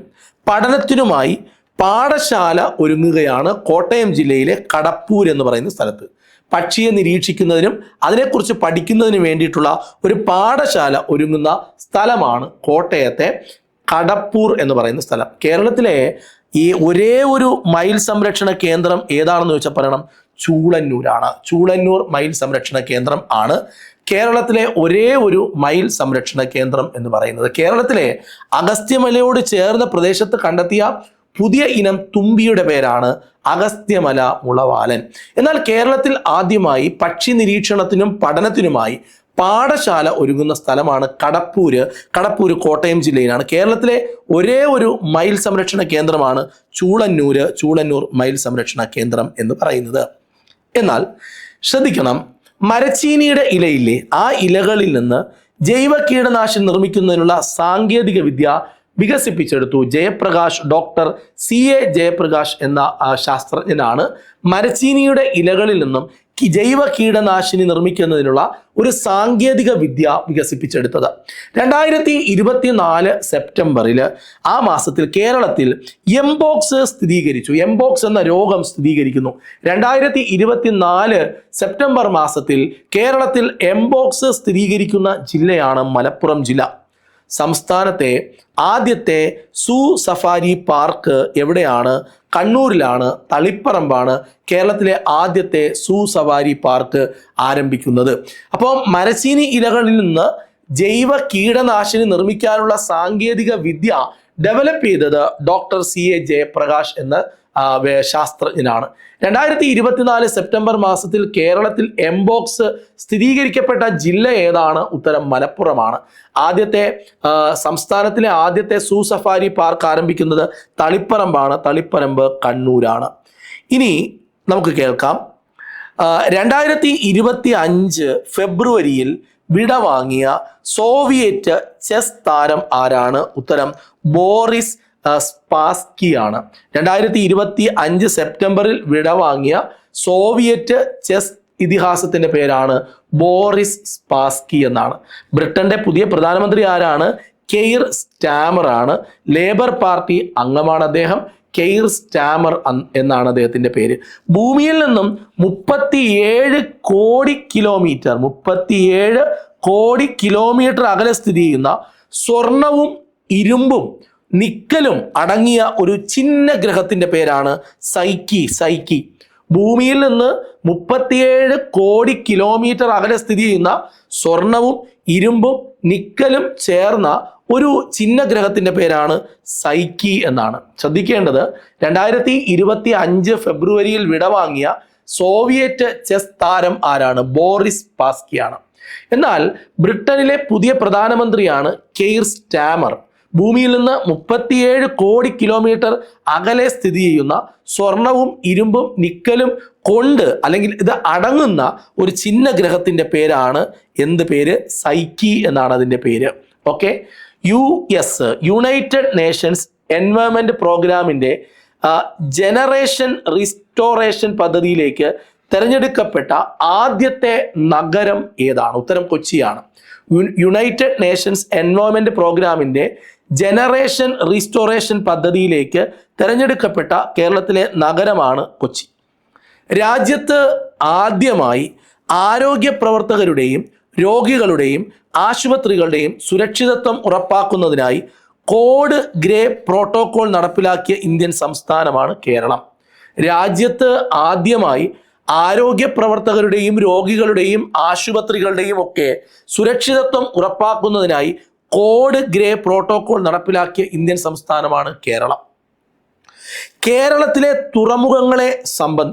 പഠനത്തിനുമായി പാഠശാല ഒരുങ്ങുകയാണ് കോട്ടയം ജില്ലയിലെ കടപ്പൂർ എന്ന് പറയുന്ന സ്ഥലത്ത്. പക്ഷിയെ നിരീക്ഷിക്കുന്നതിനും അതിനെക്കുറിച്ച് പഠിക്കുന്നതിനും വേണ്ടിയിട്ടുള്ള ഒരു പാഠശാല ഒരുങ്ങുന്ന സ്ഥലമാണ് കോട്ടയത്തെ കടപ്പൂർ എന്ന് പറയുന്ന സ്ഥലം. കേരളത്തിലെ ഈ ഒരേ ഒരു മയിൽ സംരക്ഷണ കേന്ദ്രം ഏതാണെന്ന് ചോദിച്ചാൽ പറയണം, ചൂളന്നൂരാണ്. ചൂളന്നൂർ മയിൽ സംരക്ഷണ കേന്ദ്രം ആണ് കേരളത്തിലെ ഒരേ ഒരു മയിൽ സംരക്ഷണ കേന്ദ്രം എന്ന് പറയുന്നത്. കേരളത്തിലെ അഗസ്ത്യമലയോട് ചേർന്ന പ്രദേശത്ത് കണ്ടെത്തിയ പുതിയ ഇനം തുമ്പിയുടെ പേരാണ് അഗസ്ത്യമല മുളവാലൻ. എന്നാൽ കേരളത്തിൽ ആദ്യമായി പക്ഷി നിരീക്ഷണത്തിനും പഠനത്തിനുമായി പാഠശാല ഒരുങ്ങുന്ന സ്ഥലമാണ് കടപ്പൂര്. കടപ്പൂര് കോട്ടയം ജില്ലയിലാണ്. കേരളത്തിലെ ഒരേ ഒരു മയിൽ സംരക്ഷണ കേന്ദ്രമാണ് ചൂളന്നൂർ മയിൽ സംരക്ഷണ കേന്ദ്രം എന്ന് പറയുന്നത്. എന്നാൽ ശ്രദ്ധിക്കണം, മരച്ചീനിയുടെ ഇലയില്ലേ, ആ ഇലകളിൽ നിന്ന് ജൈവ കീടനാശിനി നിർമ്മിക്കുന്നതിനുള്ള സാങ്കേതിക വിദ്യ വികസിപ്പിച്ചെടുത്തു ഡോക്ടർ CA ജയപ്രകാശ് എന്ന ശാസ്ത്രജ്ഞനാണ് മരച്ചീനിയുടെ ഇലകളിൽ നിന്നും ജൈവ കീടനാശിനി നിർമ്മിക്കുന്നതിനുള്ള ഒരു സാങ്കേതിക വിദ്യ വികസിപ്പിച്ചെടുത്തത്. 2024 സെപ്റ്റംബറിൽ ആ മാസത്തിൽ കേരളത്തിൽ എംപോക്സ് സ്ഥിരീകരിച്ചു. എംപോക്സ് എന്ന രോഗം സ്ഥിരീകരിക്കുന്നു. 2024 സെപ്റ്റംബർ മാസത്തിൽ കേരളത്തിൽ എംപോക്സ് സ്ഥിരീകരിക്കുന്ന ജില്ലയാണ് മലപ്പുറം ജില്ല. സംസ്ഥാനത്തെ ആദ്യത്തെ സൂ സഫാരി പാർക്ക് എവിടെയാണ്? കണ്ണൂരിലാണ്, തളിപ്പറമ്പാണ് കേരളത്തിലെ ആദ്യത്തെ സൂ സഫാരി പാർക്ക് ആരംഭിക്കുന്നത്. അപ്പോൾ മരച്ചീനി ഇലകളിൽ നിന്ന് ജൈവ കീടനാശിനി നിർമ്മിക്കാനുള്ള സാങ്കേതിക വിദ്യ ഡെവലപ്പ് ചെയ്തത് ഡോക്ടർ CA ജയപ്രകാശ് എന്ന ശാസ്ത്രജ്ഞനാണ്. 2024 സെപ്റ്റംബർ മാസത്തിൽ കേരളത്തിൽ എംപോക്സ് സ്ഥിരീകരിക്കപ്പെട്ട ജില്ല ഏതാണ്? ഉത്തരം മലപ്പുറമാണ്. സംസ്ഥാനത്തിലെ ആദ്യത്തെ സൂ സഫാരി പാർക്ക് ആരംഭിക്കുന്നത് തളിപ്പറമ്പാണ്. തളിപ്പറമ്പ് കണ്ണൂരാണ്. ഇനി നമുക്ക് കേൾക്കാം. 2025 ഫെബ്രുവരിയിൽ വിടവാങ്ങിയ സോവിയറ്റ് ചെസ് താരം ആരാണ്? ഉത്തരം ബോറിസ് സ്പാസ്കി ആണ്. 2025 സെപ്റ്റംബറിൽ വിടവാങ്ങിയ സോവിയറ്റ് ചെസ് ഇതിഹാസത്തിന്റെ പേരാണ് ബോറിസ് സ്പാസ്കി എന്നാണ്. ബ്രിട്ടന്റെ പുതിയ പ്രധാനമന്ത്രി ആരാണ്? കെയർ സ്റ്റാമർ ആണ്. ലേബർ പാർട്ടി അംഗമാണ് അദ്ദേഹം. കെയർ സ്റ്റാമർ എന്നാണ് അദ്ദേഹത്തിന്റെ പേര്. ഭൂമിയിൽ നിന്നും 37 കോടി കിലോമീറ്റർ അകലെ സ്ഥിതി ചെയ്യുന്ന സ്വർണവും ഇരുമ്പും നിക്കലും അടങ്ങിയ ഒരു ചിഹ്ന ഗ്രഹത്തിന്റെ പേരാണ് സൈക്കി. ഭൂമിയിൽ നിന്ന് 37 കോടി കിലോമീറ്റർ അകലെ സ്ഥിതി ചെയ്യുന്ന സ്വർണവും ഇരുമ്പും നിക്കലും ചേർന്ന ഒരു ചിഹ്ന ഗ്രഹത്തിന്റെ പേരാണ് സൈക്കി എന്നാണ്. ശ്രദ്ധിക്കേണ്ടത്, 2025 ഫെബ്രുവരിയിൽ വിടവാങ്ങിയ സോവിയറ്റ് ചെസ് താരം ആരാണ്? ബോറിസ് സ്പാസ്കിയാണ്. എന്നാൽ ബ്രിട്ടനിലെ പുതിയ പ്രധാനമന്ത്രിയാണ് കെയർ സ്റ്റാമർ. ഭൂമിയിൽ നിന്ന് 37 കോടി കിലോമീറ്റർ അകലെ സ്ഥിതി ചെയ്യുന്ന സ്വർണവും ഇരുമ്പും നിക്കലും കൊണ്ട് അല്ലെങ്കിൽ ഇത് അടങ്ങുന്ന ഒരു ചിഹ്ന ഗ്രഹത്തിന്റെ പേരാണ് എന്ത് പേര്? സൈക്കി എന്നാണ് അതിന്റെ പേര്. ഓക്കെ, യുണൈറ്റഡ് നേഷൻസ് എൻവയോൺമെന്റ് പ്രോഗ്രാമിന്റെ ജനറേഷൻ റിസ്റ്റോറേഷൻ പദ്ധതിയിലേക്ക് തിരഞ്ഞെടുക്കപ്പെട്ട ആദ്യത്തെ നഗരം ഏതാണ്? ഉത്തരം കൊച്ചിയാണ്. യുണൈറ്റഡ് നേഷൻസ് എൻവയോൺമെന്റ് പ്രോഗ്രാമിന്റെ ജനറേഷൻ റിസ്റ്റോറേഷൻ പദ്ധതിയിലേക്ക് തിരഞ്ഞെടുക്കപ്പെട്ട കേരളത്തിലെ നഗരമാണ് കൊച്ചി. രാജ്യത്ത് ആദ്യമായി ആരോഗ്യ പ്രവർത്തകരുടെയും രോഗികളുടെയും ആശുപത്രികളുടെയും സുരക്ഷിതത്വം ഉറപ്പാക്കുന്നതിനായി കോഡ് ഗ്രേ പ്രോട്ടോകോൾ നടപ്പിലാക്കിയ ഇന്ത്യൻ സംസ്ഥാനമാണ് കേരളം. രാജ്യത്ത് ആദ്യമായി ആരോഗ്യ പ്രവർത്തകരുടെയും രോഗികളുടെയും ആശുപത്രികളുടെയും ഒക്കെ സുരക്ഷിതത്വം ഉറപ്പാക്കുന്നതിനായി കോഡ് ഗ്രേ പ്രോട്ടോകോൾ നടപ്പിലാക്കിയ ഇന്ത്യൻ സംസ്ഥാനമാണ് കേരളം. കേരളത്തിലെ തുറമുഖങ്ങളെ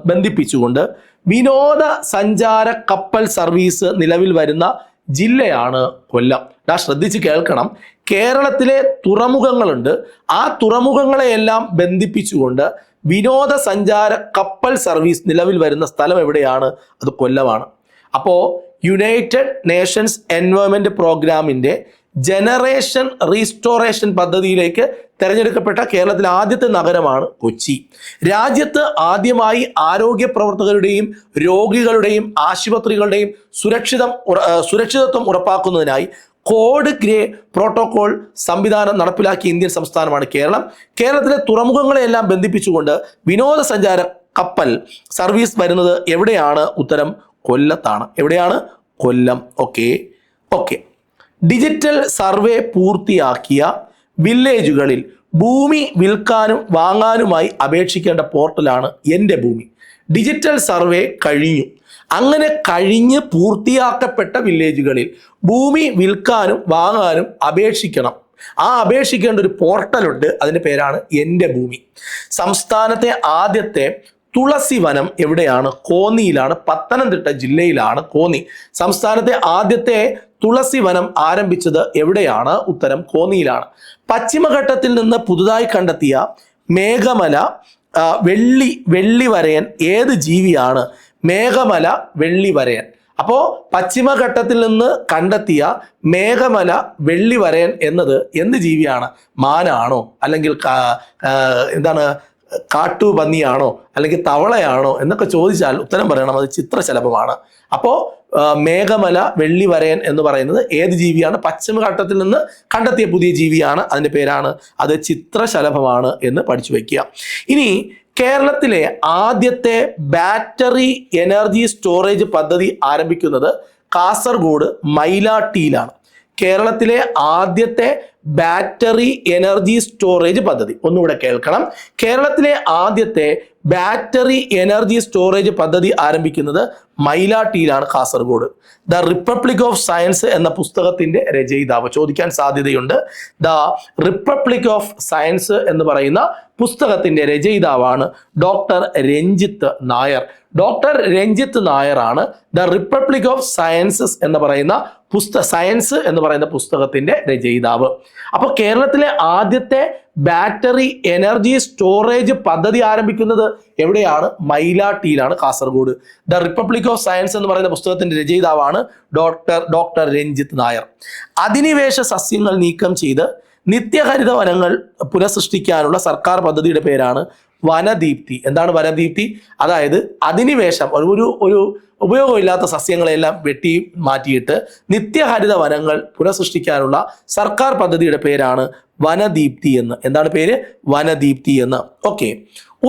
ബന്ധിപ്പിച്ചുകൊണ്ട് വിനോദസഞ്ചാര കപ്പൽ സർവീസ് നിലവിൽ വരുന്ന ജില്ലയാണ് കൊല്ലം. ശ്രദ്ധിച്ച് കേൾക്കണം. കേരളത്തിലെ തുറമുഖങ്ങളുണ്ട്. ആ തുറമുഖങ്ങളെയെല്ലാം ബന്ധിപ്പിച്ചുകൊണ്ട് വിനോദസഞ്ചാര കപ്പൽ സർവീസ് നിലവിൽ വരുന്ന സ്ഥലം എവിടെയാണ്? അത് കൊല്ലമാണ്. അപ്പോൾ യുണൈറ്റഡ് നേഷൻസ് എൻവയോൺമെന്റ് പ്രോഗ്രാമിന്റെ ജനറേഷൻ റീസ്റ്റോറേഷൻ പദ്ധതിയിലേക്ക് തിരഞ്ഞെടുക്കപ്പെട്ട കേരളത്തിലെ ആദ്യത്തെ നഗരമാണ് കൊച്ചി. രാജ്യത്ത് ആദ്യമായി ആരോഗ്യ പ്രവർത്തകരുടെയും രോഗികളുടെയും ആശുപത്രികളുടെയും സുരക്ഷിതത്വം ഉറപ്പാക്കുന്നതിനായി കോഡ് ഗ്രേ പ്രോട്ടോകോൾ സംവിധാനം നടപ്പിലാക്കിയ ഇന്ത്യൻ സംസ്ഥാനമാണ് കേരളം. കേരളത്തിലെ തുറമുഖങ്ങളെല്ലാം ബന്ധിപ്പിച്ചുകൊണ്ട് വിനോദസഞ്ചാര കപ്പൽ സർവീസ് വരുന്നത് എവിടെയാണ്? ഉത്തരം കൊല്ലത്താണ്. എവിടെയാണ്? കൊല്ലം. ഓക്കെ. ഡിജിറ്റൽ സർവേ പൂർത്തിയാക്കിയ വില്ലേജുകളിൽ ഭൂമി വിൽക്കാനും വാങ്ങാനുമായി അപേക്ഷിക്കേണ്ട പോർട്ടലാണ് എൻ്റെ ഭൂമി. ഡിജിറ്റൽ സർവേ കഴിഞ്ഞു. അങ്ങനെ കഴിഞ്ഞ് പൂർത്തിയാക്കപ്പെട്ട വില്ലേജുകളിൽ ഭൂമി വിൽക്കാനും വാങ്ങാനും അപേക്ഷിക്കണം. ആ അപേക്ഷിക്കേണ്ട ഒരു പോർട്ടലുണ്ട്. അതിൻ്റെ പേരാണ് എൻ്റെ ഭൂമി. സംസ്ഥാനത്തെ ആദ്യത്തെ തുളസി വനം എവിടെയാണ്? കോന്നിയിലാണ്. പത്തനംതിട്ട ജില്ലയിലാണ് കോന്നി. സംസ്ഥാനത്തെ ആദ്യത്തെ തുളസി വനം ആരംഭിച്ചത് എവിടെയാണ്? ഉത്തരം കോന്നിയിലാണ്. പശ്ചിമഘട്ടത്തിൽ നിന്ന് പുതുതായി കണ്ടെത്തിയ മേഘമല വെള്ളിവരയൻ ഏത് ജീവിയാണ്? മേഘമല വെള്ളിവരയൻ. അപ്പോൾ പശ്ചിമഘട്ടത്തിൽ നിന്ന് കണ്ടെത്തിയ മേഘമല വെള്ളിവരയൻ എന്നത് എന്ത് ജീവിയാണ്? മാനാണോ? അല്ലെങ്കിൽ എന്താണ്? കാട്ടുപന്നിയാണോ? അല്ലെങ്കിൽ തവളയാണോ എന്നൊക്കെ ചോദിച്ചാൽ ഉത്തരം പറയണം അത് ചിത്രശലഭമാണ്. അപ്പോൾ മേഘമല വെള്ളിവരയൻ എന്ന് പറയുന്നത് ഏത് ജീവിയാണ്? പശ്ചിമഘട്ടത്തിൽ നിന്ന് കണ്ടെത്തിയ പുതിയ ജീവിയാണ്. അതിൻ്റെ പേരാണ് അത് ചിത്രശലഭമാണ് എന്ന് പഠിച്ചു വയ്ക്കുക. ഇനി കേരളത്തിലെ ആദ്യത്തെ ബാറ്ററി എനർജി സ്റ്റോറേജ് പദ്ധതി ആരംഭിക്കുന്നത് കാസർഗോഡ് മൈലാട്ടിയിലാണ്. കേരളത്തിലെ ആദ്യത്തെ ബാറ്ററി എനർജി സ്റ്റോറേജ് പദ്ധതി, ഒന്നുകൂടെ കേൾക്കണം. കേരളത്തിലെ ആദ്യത്തെ ബാറ്ററി എനർജി സ്റ്റോറേജ് പദ്ധതി ആരംഭിക്കുന്നത് മൈലാട്ടിയിലാണ്, Kasaragod. The republic of science എന്ന പുസ്തകത്തിന്റെ രചയിതാവ് ചോദിക്കാൻ സാധ്യതയുണ്ട്. ദ റിപ്പബ്ലിക് ഓഫ് സയൻസ് എന്ന് പറയുന്ന പുസ്തകത്തിന്റെ രചയിതാവാണ് ഡോക്ടർ രഞ്ജിത്ത് നായർ. ഡോക്ടർ രഞ്ജിത്ത് നായറാണ് ദ റിപ്പബ്ലിക് ഓഫ് സയൻസസ് എന്ന് പറയുന്ന സയൻസ് എന്ന് പറയുന്ന പുസ്തകത്തിന്റെ രചയിതാവ്. അപ്പോൾ കേരളത്തിലെ ആദ്യത്തെ ബാറ്ററി എനർജി സ്റ്റോറേജ് പദ്ധതി ആരംഭിക്കുന്നത് എവിടെയാണ്? മൈലാട്ടിയിലാണ്, Kasaragod. The republic of science എന്ന് പറയുന്ന പുസ്തകത്തിന്റെ രചയിതാവാണ് ഡോക്ടർ രഞ്ജിത്ത് നായർ. അധിനിവേശ സസ്യങ്ങൾ നീക്കം ചെയ്ത് നിത്യഹരിത വനങ്ങൾ പുനഃസൃഷ്ടിക്കാനുള്ള സർക്കാർ പദ്ധതിയുടെ പേരാണ് വനദീപ്തി. എന്താണ് വനദീപ്തി? അതായത് അധിനിവേശം ഒരു ഉപയോഗമില്ലാത്ത സസ്യങ്ങളെല്ലാം വെട്ടി മാറ്റിയിട്ട് നിത്യഹരിത വനങ്ങൾ പുനഃസൃഷ്ടിക്കാനുള്ള സർക്കാർ പദ്ധതിയുടെ പേരാണ് വനദീപ്തി എന്ന്. എന്താണ് പേര്? വനദീപ്തി എന്ന്. ഓക്കെ.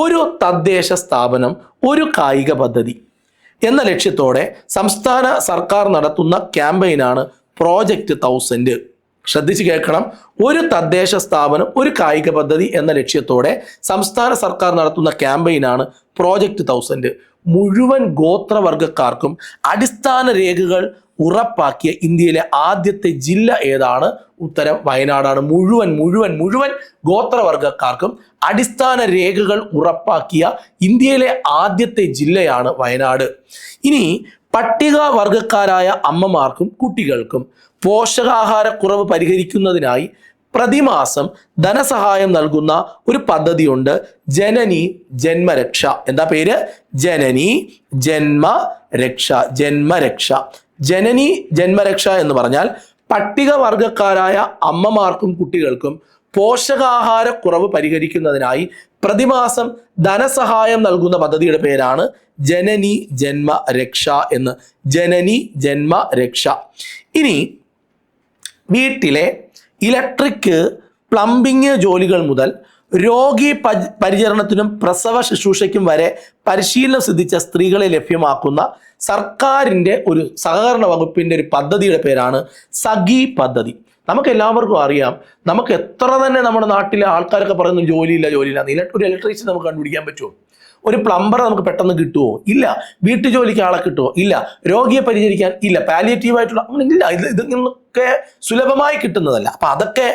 ഒരു തദ്ദേശ സ്ഥാപനം ഒരു കായിക പദ്ധതി എന്ന ലക്ഷ്യത്തോടെ സംസ്ഥാന സർക്കാർ നടത്തുന്ന ക്യാമ്പയിനാണ് പ്രോജക്റ്റ് 1000. ശ്രദ്ധിച്ച് കേൾക്കണം. ഒരു തദ്ദേശ സ്ഥാപനം ഒരു കായിക പദ്ധതി എന്ന ലക്ഷ്യത്തോടെ സംസ്ഥാന സർക്കാർ നടത്തുന്ന ക്യാമ്പയിനാണ് പ്രോജക്റ്റ് 1000. മുഴുവൻ ഗോത്രവർഗക്കാർക്കും അടിസ്ഥാന രേഖകൾ ഉറപ്പാക്കിയ ഇന്ത്യയിലെ ആദ്യത്തെ ജില്ല ഏതാണ്? ഉത്തരം വയനാടാണ്. മുഴുവൻ ഗോത്രവർഗക്കാർക്കും അടിസ്ഥാന രേഖകൾ ഉറപ്പാക്കിയ ഇന്ത്യയിലെ ആദ്യത്തെ ജില്ലയാണ് വയനാട്. ഇനി പട്ടികവർഗക്കാരായ അമ്മമാർക്കും കുട്ടികൾക്കും പോഷകാഹാരക്കുറവ് പരിഹരിക്കുന്നതിനായി പ്രതിമാസം ധനസഹായം നൽകുന്ന ഒരു പദ്ധതിയുണ്ട്, ജനനി ജന്മരക്ഷ. എന്താ പേര്? ജനനി ജന്മരക്ഷ. ജനനി ജന്മരക്ഷ എന്ന് പറഞ്ഞാൽ പട്ടികവർഗക്കാരായ അമ്മമാർക്കും കുട്ടികൾക്കും പോഷകാഹാരക്കുറവ് പരിഹരിക്കുന്നതിനായി പ്രതിമാസം ധനസഹായം നൽകുന്ന പദ്ധതിയുടെ പേരാണ് ജനനി ജന്മരക്ഷ എന്ന്. ജനനി ജന്മരക്ഷ. ഇനി വീട്ടിലെ ഇലക്ട്രിക് പ്ലംബിംഗ് ജോലികൾ മുതൽ രോഗി പരിചരണത്തിനും പ്രസവ ശുശ്രൂഷയ്ക്കും വരെ പരിശീലനം സിദ്ധിച്ച സ്ത്രീകളെ ലഭ്യമാക്കുന്ന സർക്കാരിൻ്റെ ഒരു സഹകരണ വകുപ്പിൻ്റെ ഒരു പദ്ധതിയുടെ പേരാണ് സഖി പദ്ധതി. നമുക്ക് എല്ലാവർക്കും അറിയാം, നമുക്ക് എത്ര തന്നെ നമ്മുടെ നാട്ടിലെ ആൾക്കാരൊക്കെ പറയുന്നു ജോലിയില്ല. ഒരു ഇലക്ട്രീഷ്യൻ നമുക്ക് കണ്ടുപിടിക്കാൻ പറ്റുമോ? ഒരു പ്ലംബറെ നമുക്ക് പെട്ടെന്ന് കിട്ടുമോ? ഇല്ല. വീട്ടു ജോലിക്ക് ആളെ കിട്ടുമോ? ഇല്ല. രോഗിയെ പരിചരിക്കാൻ ഇല്ല. പാലിയേറ്റീവായിട്ടുള്ള ഇല്ല. ഇതൊക്കെ സുലഭമായി കിട്ടുന്നതല്ല. അപ്പം അതൊക്കെ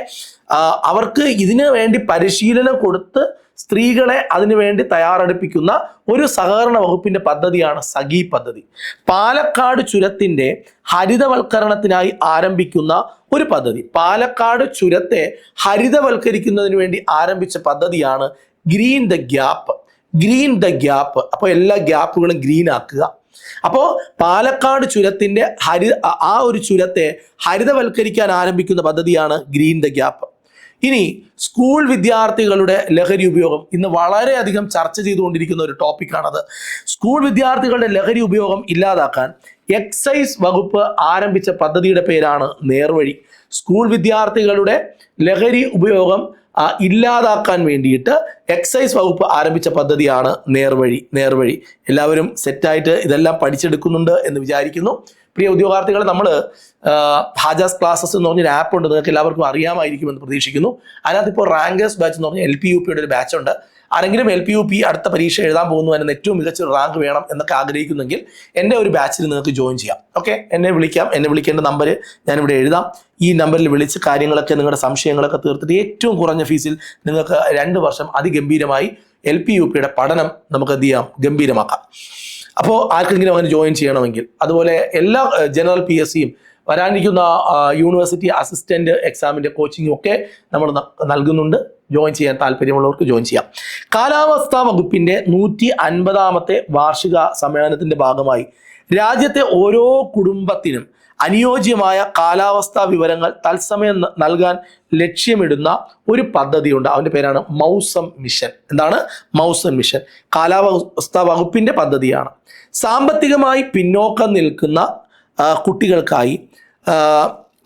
അവർക്ക് ഇതിനു വേണ്ടി പരിശീലനം കൊടുത്ത് സ്ത്രീകളെ അതിനുവേണ്ടി തയ്യാറെടുപ്പിക്കുന്ന ഒരു സഹകരണ വകുപ്പിന്റെ പദ്ധതിയാണ് സഖി പദ്ധതി. പാലക്കാട് ചുരത്തിന്റെ ഹരിതവൽക്കരണത്തിനായി ആരംഭിക്കുന്ന ഒരു പദ്ധതി, പാലക്കാട് ചുരത്തെ ഹരിതവൽക്കരിക്കുന്നതിന് വേണ്ടി ആരംഭിച്ച പദ്ധതിയാണ് green the gap. Green the gap. അപ്പോൾ എല്ലാ ഗ്യാപ്പുകളും ഗ്രീൻ ആക്കുക. അപ്പോൾ പാലക്കാട് ചുരത്തിന്റെ ആ ഒരു ചുരത്തെ ഹരിതവൽക്കരിക്കാൻ ആരംഭിക്കുന്ന പദ്ധതിയാണ് ഗ്രീൻ ദ ഗ്യാപ്പ്. ഇനി സ്കൂൾ വിദ്യാർത്ഥികളുടെ ലഹരി ഉപയോഗം ഇന്ന് വളരെയധികം ചർച്ച ചെയ്തുകൊണ്ടിരിക്കുന്ന ഒരു ടോപ്പിക്കാണത്. സ്കൂൾ വിദ്യാർത്ഥികളുടെ ലഹരി ഉപയോഗം ഇല്ലാതാക്കാൻ എക്സൈസ് വകുപ്പ് ആരംഭിച്ച പദ്ധതിയുടെ പേരാണ് നേർവഴി. സ്കൂൾ വിദ്യാർത്ഥികളുടെ ലഹരി ഉപയോഗം ഇല്ലാതാക്കാൻ വേണ്ടിയിട്ട് എക്സൈസ് വകുപ്പ് ആരംഭിച്ച പദ്ധതിയാണ് നേർവഴി. എല്ലാവരും സെറ്റായിട്ട് ഇതെല്ലാം പഠിച്ചെടുക്കുന്നുണ്ട് എന്ന് വിചാരിക്കുന്നു. പ്രിയ ഉദ്യോഗാർത്ഥികളെ, നമ്മൾ ഹാജാസ് ക്ലാസ്സസ് എന്ന് പറഞ്ഞൊരു ആപ്പ് ഉണ്ട്, നിങ്ങൾക്ക് എല്ലാവർക്കും അറിയാമായിരിക്കുമെന്ന് പ്രതീക്ഷിക്കുന്നു. അതിനകത്ത് ഇപ്പോൾ റാങ്കേഴ്സ് ബാച്ച് എന്ന് പറഞ്ഞാൽ LPUPയുടെ ഒരു ബാച്ച് ഉണ്ട്. ആരെങ്കിലും LPUP അടുത്ത പരീക്ഷ എഴുതാൻ പോകുന്നു, അതിന് ഏറ്റവും മികച്ച റാങ്ക് വേണം എന്നൊക്കെ ആഗ്രഹിക്കുന്നെങ്കിൽ എൻ്റെ ഒരു ബാച്ചിൽ നിങ്ങൾക്ക് ജോയിൻ ചെയ്യാം. ഓക്കെ, എന്നെ വിളിക്കാം. എന്നെ വിളിക്കേണ്ട നമ്പർ ഞാനിവിടെ എഴുതാം. ഈ നമ്പറിൽ വിളിച്ച് കാര്യങ്ങളൊക്കെ, നിങ്ങളുടെ സംശയങ്ങളൊക്കെ തീർത്തിട്ട് ഏറ്റവും കുറഞ്ഞ ഫീസിൽ നിങ്ങൾക്ക് 2 വർഷം അതിഗംഭീരമായി LPUPയുടെ പഠനം നമുക്ക് എന്ത് ചെയ്യാം, ഗംഭീരമാക്കാം. അപ്പോൾ ആർക്കെങ്കിലും അങ്ങനെ ജോയിൻ ചെയ്യണമെങ്കിൽ, അതുപോലെ എല്ലാ ജനറൽ PSCയും വരാനിരിക്കുന്ന യൂണിവേഴ്സിറ്റി അസിസ്റ്റന്റ് എക്സാമിന്റെ കോച്ചിങ്ങും ഒക്കെ നമ്മൾ നൽകുന്നുണ്ട്. ജോയിൻ ചെയ്യാൻ താല്പര്യമുള്ളവർക്ക് ജോയിൻ ചെയ്യാം. കാലാവസ്ഥാ വകുപ്പിന്റെ 150ാമത്തെ വാർഷിക സമ്മേളനത്തിന്റെ ഭാഗമായി രാജ്യത്തെ ഓരോ കുടുംബത്തിനും അനുയോജ്യമായ കാലാവസ്ഥാ വിവരങ്ങൾ തത്സമയം നൽകാൻ ലക്ഷ്യമിടുന്ന ഒരു പദ്ധതിയുണ്ട്. അതിൻ്റെ പേരാണ് മൗസം മിഷൻ. എന്താണ് മൗസം മിഷൻ? കാലാവസ്ഥാ വകുപ്പിന്റെ പദ്ധതിയാണ്. സാമ്പത്തികമായി പിന്നോക്കം നിൽക്കുന്ന കുട്ടികൾക്കായി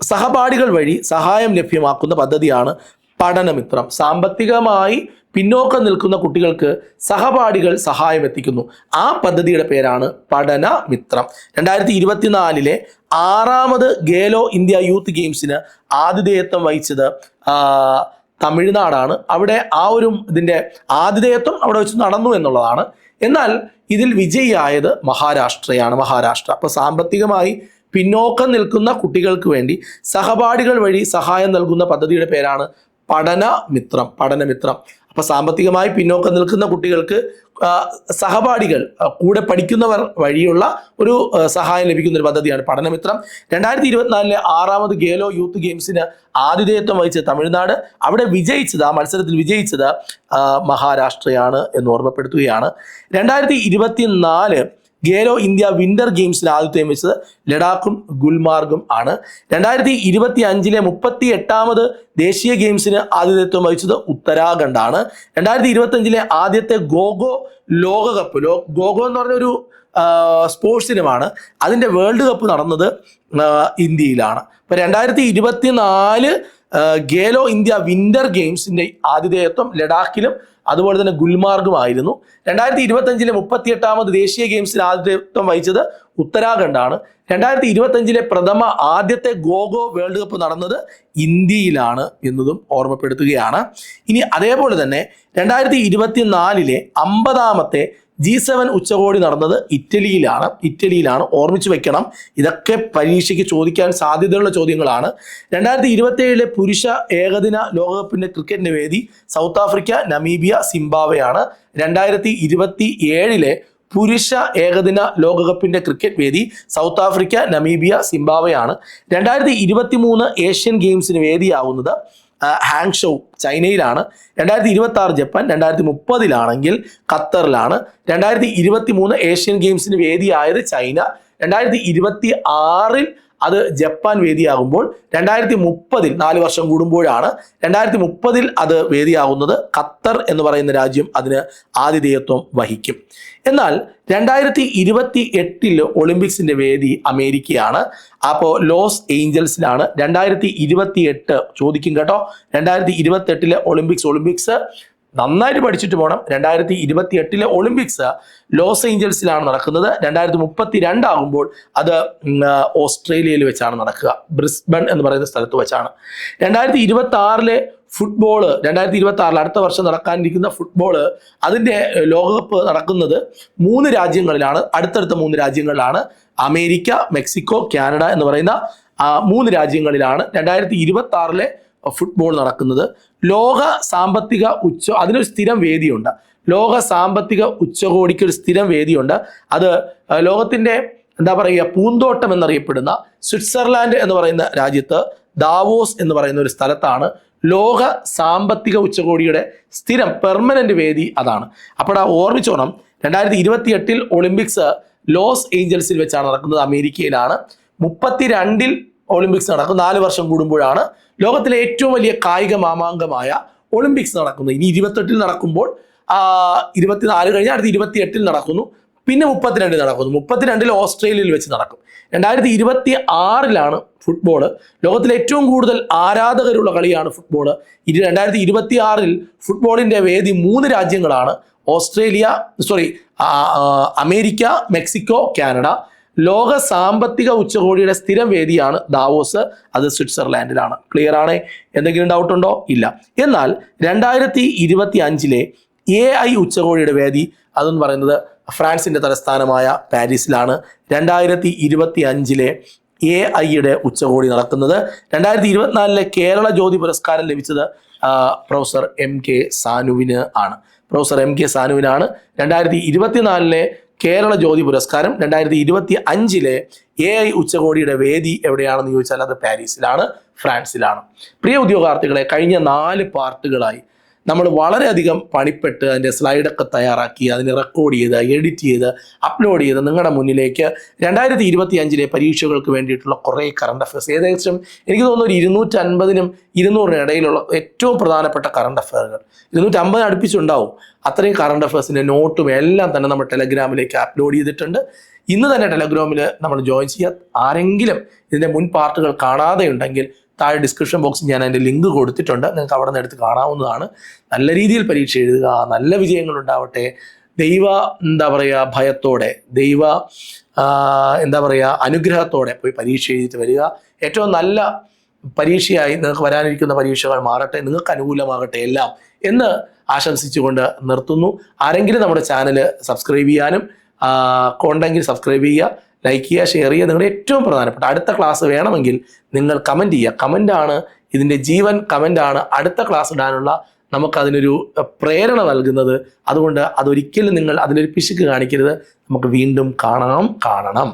സഹപാഠികൾ വഴി സഹായം ലഭ്യമാക്കുന്ന പദ്ധതിയാണ് പഠനമിത്രം. സാമ്പത്തികമായി പിന്നോക്കം നിൽക്കുന്ന കുട്ടികൾക്ക് സഹപാഠികൾ സഹായം എത്തിക്കുന്നു. ആ പദ്ധതിയുടെ പേരാണ് പഠനമിത്രം. 2024 6ാമത് ഖേലോ ഇന്ത്യ യൂത്ത് ഗെയിംസിന് ആതിഥേയത്വം വഹിച്ചത് തമിഴ്നാടാണ്. അവിടെ ഇതിൻ്റെ ആതിഥേയത്വം അവിടെ വെച്ച് നടന്നു എന്നുള്ളതാണ്. എന്നാൽ ഇതിൽ വിജയിയായത് മഹാരാഷ്ട്രയാണ്. അപ്പോൾ സാമ്പത്തികമായി പിന്നോക്കം നിൽക്കുന്ന കുട്ടികൾക്ക് വേണ്ടി സഹപാഠികൾ വഴി സഹായം നൽകുന്ന പദ്ധതിയുടെ പേരാണ് പഠനമിത്രം. അപ്പോൾ സാമ്പത്തികമായി പിന്നോക്കം നിൽക്കുന്ന കുട്ടികൾക്ക് സഹപാഠികൾ, കൂടെ പഠിക്കുന്നവർ വഴിയുള്ള ഒരു സഹായം ലഭിക്കുന്ന ഒരു പദ്ധതിയാണ് പഠനമിത്രം. 2024 6ാമത് ഖേലോ യൂത്ത് ഗെയിംസിന് ആതിഥേയത്വം വഹിച്ചത് തമിഴ്നാട്. അവിടെ ആ മത്സരത്തിൽ വിജയിച്ചത് മഹാരാഷ്ട്രയാണ് എന്ന് ഓർമ്മപ്പെടുത്തുകയാണ്. 2024 ഖേലോ ഇന്ത്യ വിന്റർ ഗെയിംസിൽ ആതിഥ്യം വെച്ചത് ലഡാക്കും ഗുൽമാർഗും ആണ്. 2025 38ാമത് ദേശീയ ഗെയിംസിന് ആതിഥേയത്വം വഹിച്ചത് ഉത്തരാഖണ്ഡാണ്. 2025 ആദ്യത്തെ ഗോഗോ ലോകകപ്പ്, ഗോഗോ എന്ന് പറഞ്ഞൊരു സ്പോർട്സ് ഇനമാണ്, അതിൻ്റെ വേൾഡ് കപ്പ് നടന്നത് ഇന്ത്യയിലാണ്. അപ്പോൾ 2024 ഖേലോ ഇന്ത്യ വിന്റർ ഗെയിംസിന്റെ ആതിഥേയത്വം ലഡാക്കിലും അതുപോലെ തന്നെ ഗുൽമാർഗുമായിരുന്നു. 2025 38ാമത് ദേശീയ ഗെയിംസിൽ ആതിഥേയത്വം വഹിച്ചത് ഉത്തരാഖണ്ഡാണ്. 2025 ആദ്യത്തെ ഗോഗോ വേൾഡ് കപ്പ് നടന്നത് ഇന്ത്യയിലാണ് എന്നതും ഓർമ്മപ്പെടുത്തുകയാണ്. ഇനി അതേപോലെ തന്നെ 2024 50ാമത്തെ G7 ഉച്ചകോടി നടന്നത് ഇറ്റലിയിലാണ്. ഓർമ്മിച്ചു വെക്കണം, ഇതൊക്കെ പരീക്ഷയ്ക്ക് ചോദിക്കാൻ സാധ്യതയുള്ള ചോദ്യങ്ങളാണ്. 2027 പുരുഷ ഏകദിന ലോകകപ്പിന്റെ ക്രിക്കറ്റിന്റെ വേദി സൗത്ത് ആഫ്രിക്ക, നമീബിയ, സിംബാബ്വെയാണ്. 2027 പുരുഷ ഏകദിന ലോകകപ്പിന്റെ ക്രിക്കറ്റ് വേദി സൗത്ത് ആഫ്രിക്ക, നമീബിയ, സിംബാബ്വെയാണ്. 2023 ഏഷ്യൻ ഗെയിംസിന് വേദിയാവുന്നത് ഹാങ്ഷൗ ചൈനയിലാണ്. 2026 ജപ്പാൻ, 2030 ഖത്തറിലാണ്. 2023 ഏഷ്യൻ ഗെയിംസിന് വേദിയായത് ചൈന. 2026 അത് ജപ്പാൻ വേദിയാകുമ്പോൾ 2030 4 വർഷം കൂടുമ്പോഴാണ് 2030 അത് വേദിയാകുന്നത്. ഖത്തർ എന്ന് പറയുന്ന രാജ്യം അതിന് ആതിഥേയത്വം വഹിക്കും. എന്നാൽ 2028 ഒളിമ്പിക്സിന്റെ വേദി അമേരിക്കയാണ്. അപ്പോൾ ലോസ് ഏഞ്ചൽസിലാണ്. 2028 ചോദിക്കും കേട്ടോ. 2028 ഒളിമ്പിക്സ് നന്നായിട്ട് പഠിച്ചിട്ട് പോകണം. 2028 ഒളിമ്പിക്സ് ലോസ് ഏഞ്ചൽസിലാണ് നടക്കുന്നത്. 2032 ആകുമ്പോൾ അത് ഓസ്ട്രേലിയയിൽ വെച്ചാണ് നടക്കുക, ബ്രിസ്ബൺ എന്ന് പറയുന്ന സ്ഥലത്ത് വെച്ചാണ്. 2026 ഫുട്ബോള്, 2026 അടുത്ത വർഷം നടക്കാനിരിക്കുന്ന ഫുട്ബോള്, അതിൻ്റെ ലോകകപ്പ് നടക്കുന്നത് 3 രാജ്യങ്ങളിലാണ്, അടുത്തടുത്ത 3 രാജ്യങ്ങളിലാണ്. അമേരിക്ക, മെക്സിക്കോ, കാനഡ എന്ന് പറയുന്ന 3 രാജ്യങ്ങളിലാണ്. 2026 ഫുട്ബോൾ നടക്കുന്നത്. ലോക സാമ്പത്തിക അതിനൊരു സ്ഥിരം വേദിയുണ്ട്. ലോക സാമ്പത്തിക ഉച്ചകോടിക്ക് ഒരു സ്ഥിരം വേദിയുണ്ട്. അത് ലോകത്തിൻ്റെ എന്താ പറയുക പൂന്തോട്ടം എന്നറിയപ്പെടുന്ന സ്വിറ്റ്സർലാൻഡ് എന്ന് പറയുന്ന രാജ്യത്ത് ദാവോസ് എന്ന് പറയുന്ന ഒരു സ്ഥലത്താണ് ലോക സാമ്പത്തിക ഉച്ചകോടിയുടെ സ്ഥിരം പെർമനന്റ് വേദി അതാണ്. അപ്പോൾ ഓർമ്മിച്ചോണം, 2028 ഒളിമ്പിക്സ് ലോസ് ഏഞ്ചൽസിൽ വെച്ചാണ് നടക്കുന്നത്, അമേരിക്കയിലാണ്. 32 ഒളിമ്പിക്സ് നടക്കും, 4 വർഷം കൂടുമ്പോഴാണ് ലോകത്തിലെ ഏറ്റവും വലിയ കായിക മാമാങ്കമായ ഒളിമ്പിക്സ് നടക്കുന്നത്. ഇനി 28 നടക്കുമ്പോൾ 24 കഴിഞ്ഞ് അടുത്ത 28 നടക്കുന്നു, പിന്നെ 32 നടക്കുന്നു. 32 ഓസ്ട്രേലിയയിൽ വെച്ച് നടക്കും. 2026 ഫുട്ബോള്. ലോകത്തിലെ ഏറ്റവും കൂടുതൽ ആരാധകരുള്ള കളിയാണ് ഫുട്ബോള്. 2026 ഫുട്ബോളിന്റെ വേദി 3 രാജ്യങ്ങളാണ്: അമേരിക്ക, മെക്സിക്കോ, കാനഡ. ലോക സാമ്പത്തിക ഉച്ചകോടിയുടെ സ്ഥിരം വേദിയാണ് ദാവോസ്, അത് സ്വിറ്റ്സർലാൻഡിലാണ്. ക്ലിയർ ആണ്? എന്തെങ്കിലും ഡൗട്ട് ഉണ്ടോ? ഇല്ല. എന്നാൽ 2025 AI ഉച്ചകോടിയുടെ വേദി അതെന്ന് പറയുന്നത് ഫ്രാൻസിന്റെ തലസ്ഥാനമായ പാരീസിലാണ്. 2025 AI ഉച്ചകോടി നടക്കുന്നത്. 2024 കേരള ജ്യോതി പുരസ്കാരം ലഭിച്ചത് പ്രൊഫസർ MK സാനുവിന് ആണ്. പ്രൊഫസർ MK സാനുവിനാണ് 2024 കേരള ജ്യോതി പുരസ്കാരം. 2025 AI ഉച്ചകോടിയുടെ വേദി എവിടെയാണെന്ന് ചോദിച്ചാൽ അത് പാരീസിലാണ്, ഫ്രാൻസിലാണ്. പ്രിയ ഉദ്യോഗാർത്ഥികളെ, കഴിഞ്ഞ 4 പാർട്ടുകളായി നമ്മൾ വളരെയധികം പണിപ്പെട്ട് അതിൻ്റെ സ്ലൈഡൊക്കെ തയ്യാറാക്കി അതിനെ റെക്കോർഡ് ചെയ്ത് എഡിറ്റ് ചെയ്ത് അപ്ലോഡ് ചെയ്ത് നിങ്ങളുടെ മുന്നിലേക്ക് 2025 പരീക്ഷകൾക്ക് വേണ്ടിയിട്ടുള്ള കുറേ കറണ്ട് അഫയേഴ്സ്, ഏകദേശം എനിക്ക് തോന്നുന്നു ഒരു 250-നും 200-നും ഇടയിലുള്ള ഏറ്റവും പ്രധാനപ്പെട്ട കറണ്ട് അഫയറുകൾ 250 അടുപ്പിച്ചുണ്ടാവും. അത്രയും കറണ്ട് അഫയേഴ്സിൻ്റെ നോട്ടും എല്ലാം തന്നെ നമ്മൾ ടെലഗ്രാമിലേക്ക് അപ്ലോഡ് ചെയ്തിട്ടുണ്ട്. ഇന്ന് തന്നെ ടെലഗ്രാമിൽ നമ്മൾ ജോയിൻ ചെയ്യുക. ആരെങ്കിലും ഇതിൻ്റെ മുൻ പാർട്ടുകൾ കാണാതെ ഉണ്ടെങ്കിൽ താഴെ ഡിസ്ക്രിപ്ഷൻ ബോക്സിൽ ഞാൻ അതിൻ്റെ ലിങ്ക് കൊടുത്തിട്ടുണ്ട്, നിങ്ങൾക്ക് അവിടെ നിന്ന് എടുത്ത് കാണാവുന്നതാണ്. നല്ല രീതിയിൽ പരീക്ഷ എഴുതുക, നല്ല വിജയങ്ങൾ ഉണ്ടാവട്ടെ. ഭയത്തോടെ, അനുഗ്രഹത്തോടെ പോയി പരീക്ഷ എഴുതിയിട്ട് വരിക. ഏറ്റവും നല്ല പരീക്ഷയായി നിങ്ങൾക്ക് വരാനിരിക്കുന്ന പരീക്ഷകൾ മാറട്ടെ, നിങ്ങൾക്ക് അനുകൂലമാകട്ടെ എല്ലാം എന്ന് ആശംസിച്ചുകൊണ്ട് നിർത്തുന്നു. ആരെങ്കിലും നമ്മുടെ ചാനൽ സബ്സ്ക്രൈബ് ചെയ്യാനും ഉണ്ടെങ്കിൽ സബ്സ്ക്രൈബ് ചെയ്യുക, ലൈക്ക് ചെയ്യുക, ഷെയർ ചെയ്യുക. നിങ്ങളുടെ ഏറ്റവും പ്രധാനപ്പെട്ട അടുത്ത ക്ലാസ് വേണമെങ്കിൽ നിങ്ങൾ കമൻറ്റ് ചെയ്യുക. കമൻ്റാണ് ഇതിൻ്റെ ജീവൻ, കമൻ്റാണ് അടുത്ത ക്ലാസ് ഇടാനുള്ള നമുക്കതിനൊരു പ്രേരണ നൽകുന്നത്. അതുകൊണ്ട് അതൊരിക്കലും നിങ്ങൾ അതിലൊരു പിശുക്ക് കാണിക്കരുത്. നമുക്ക് വീണ്ടും കാണണം.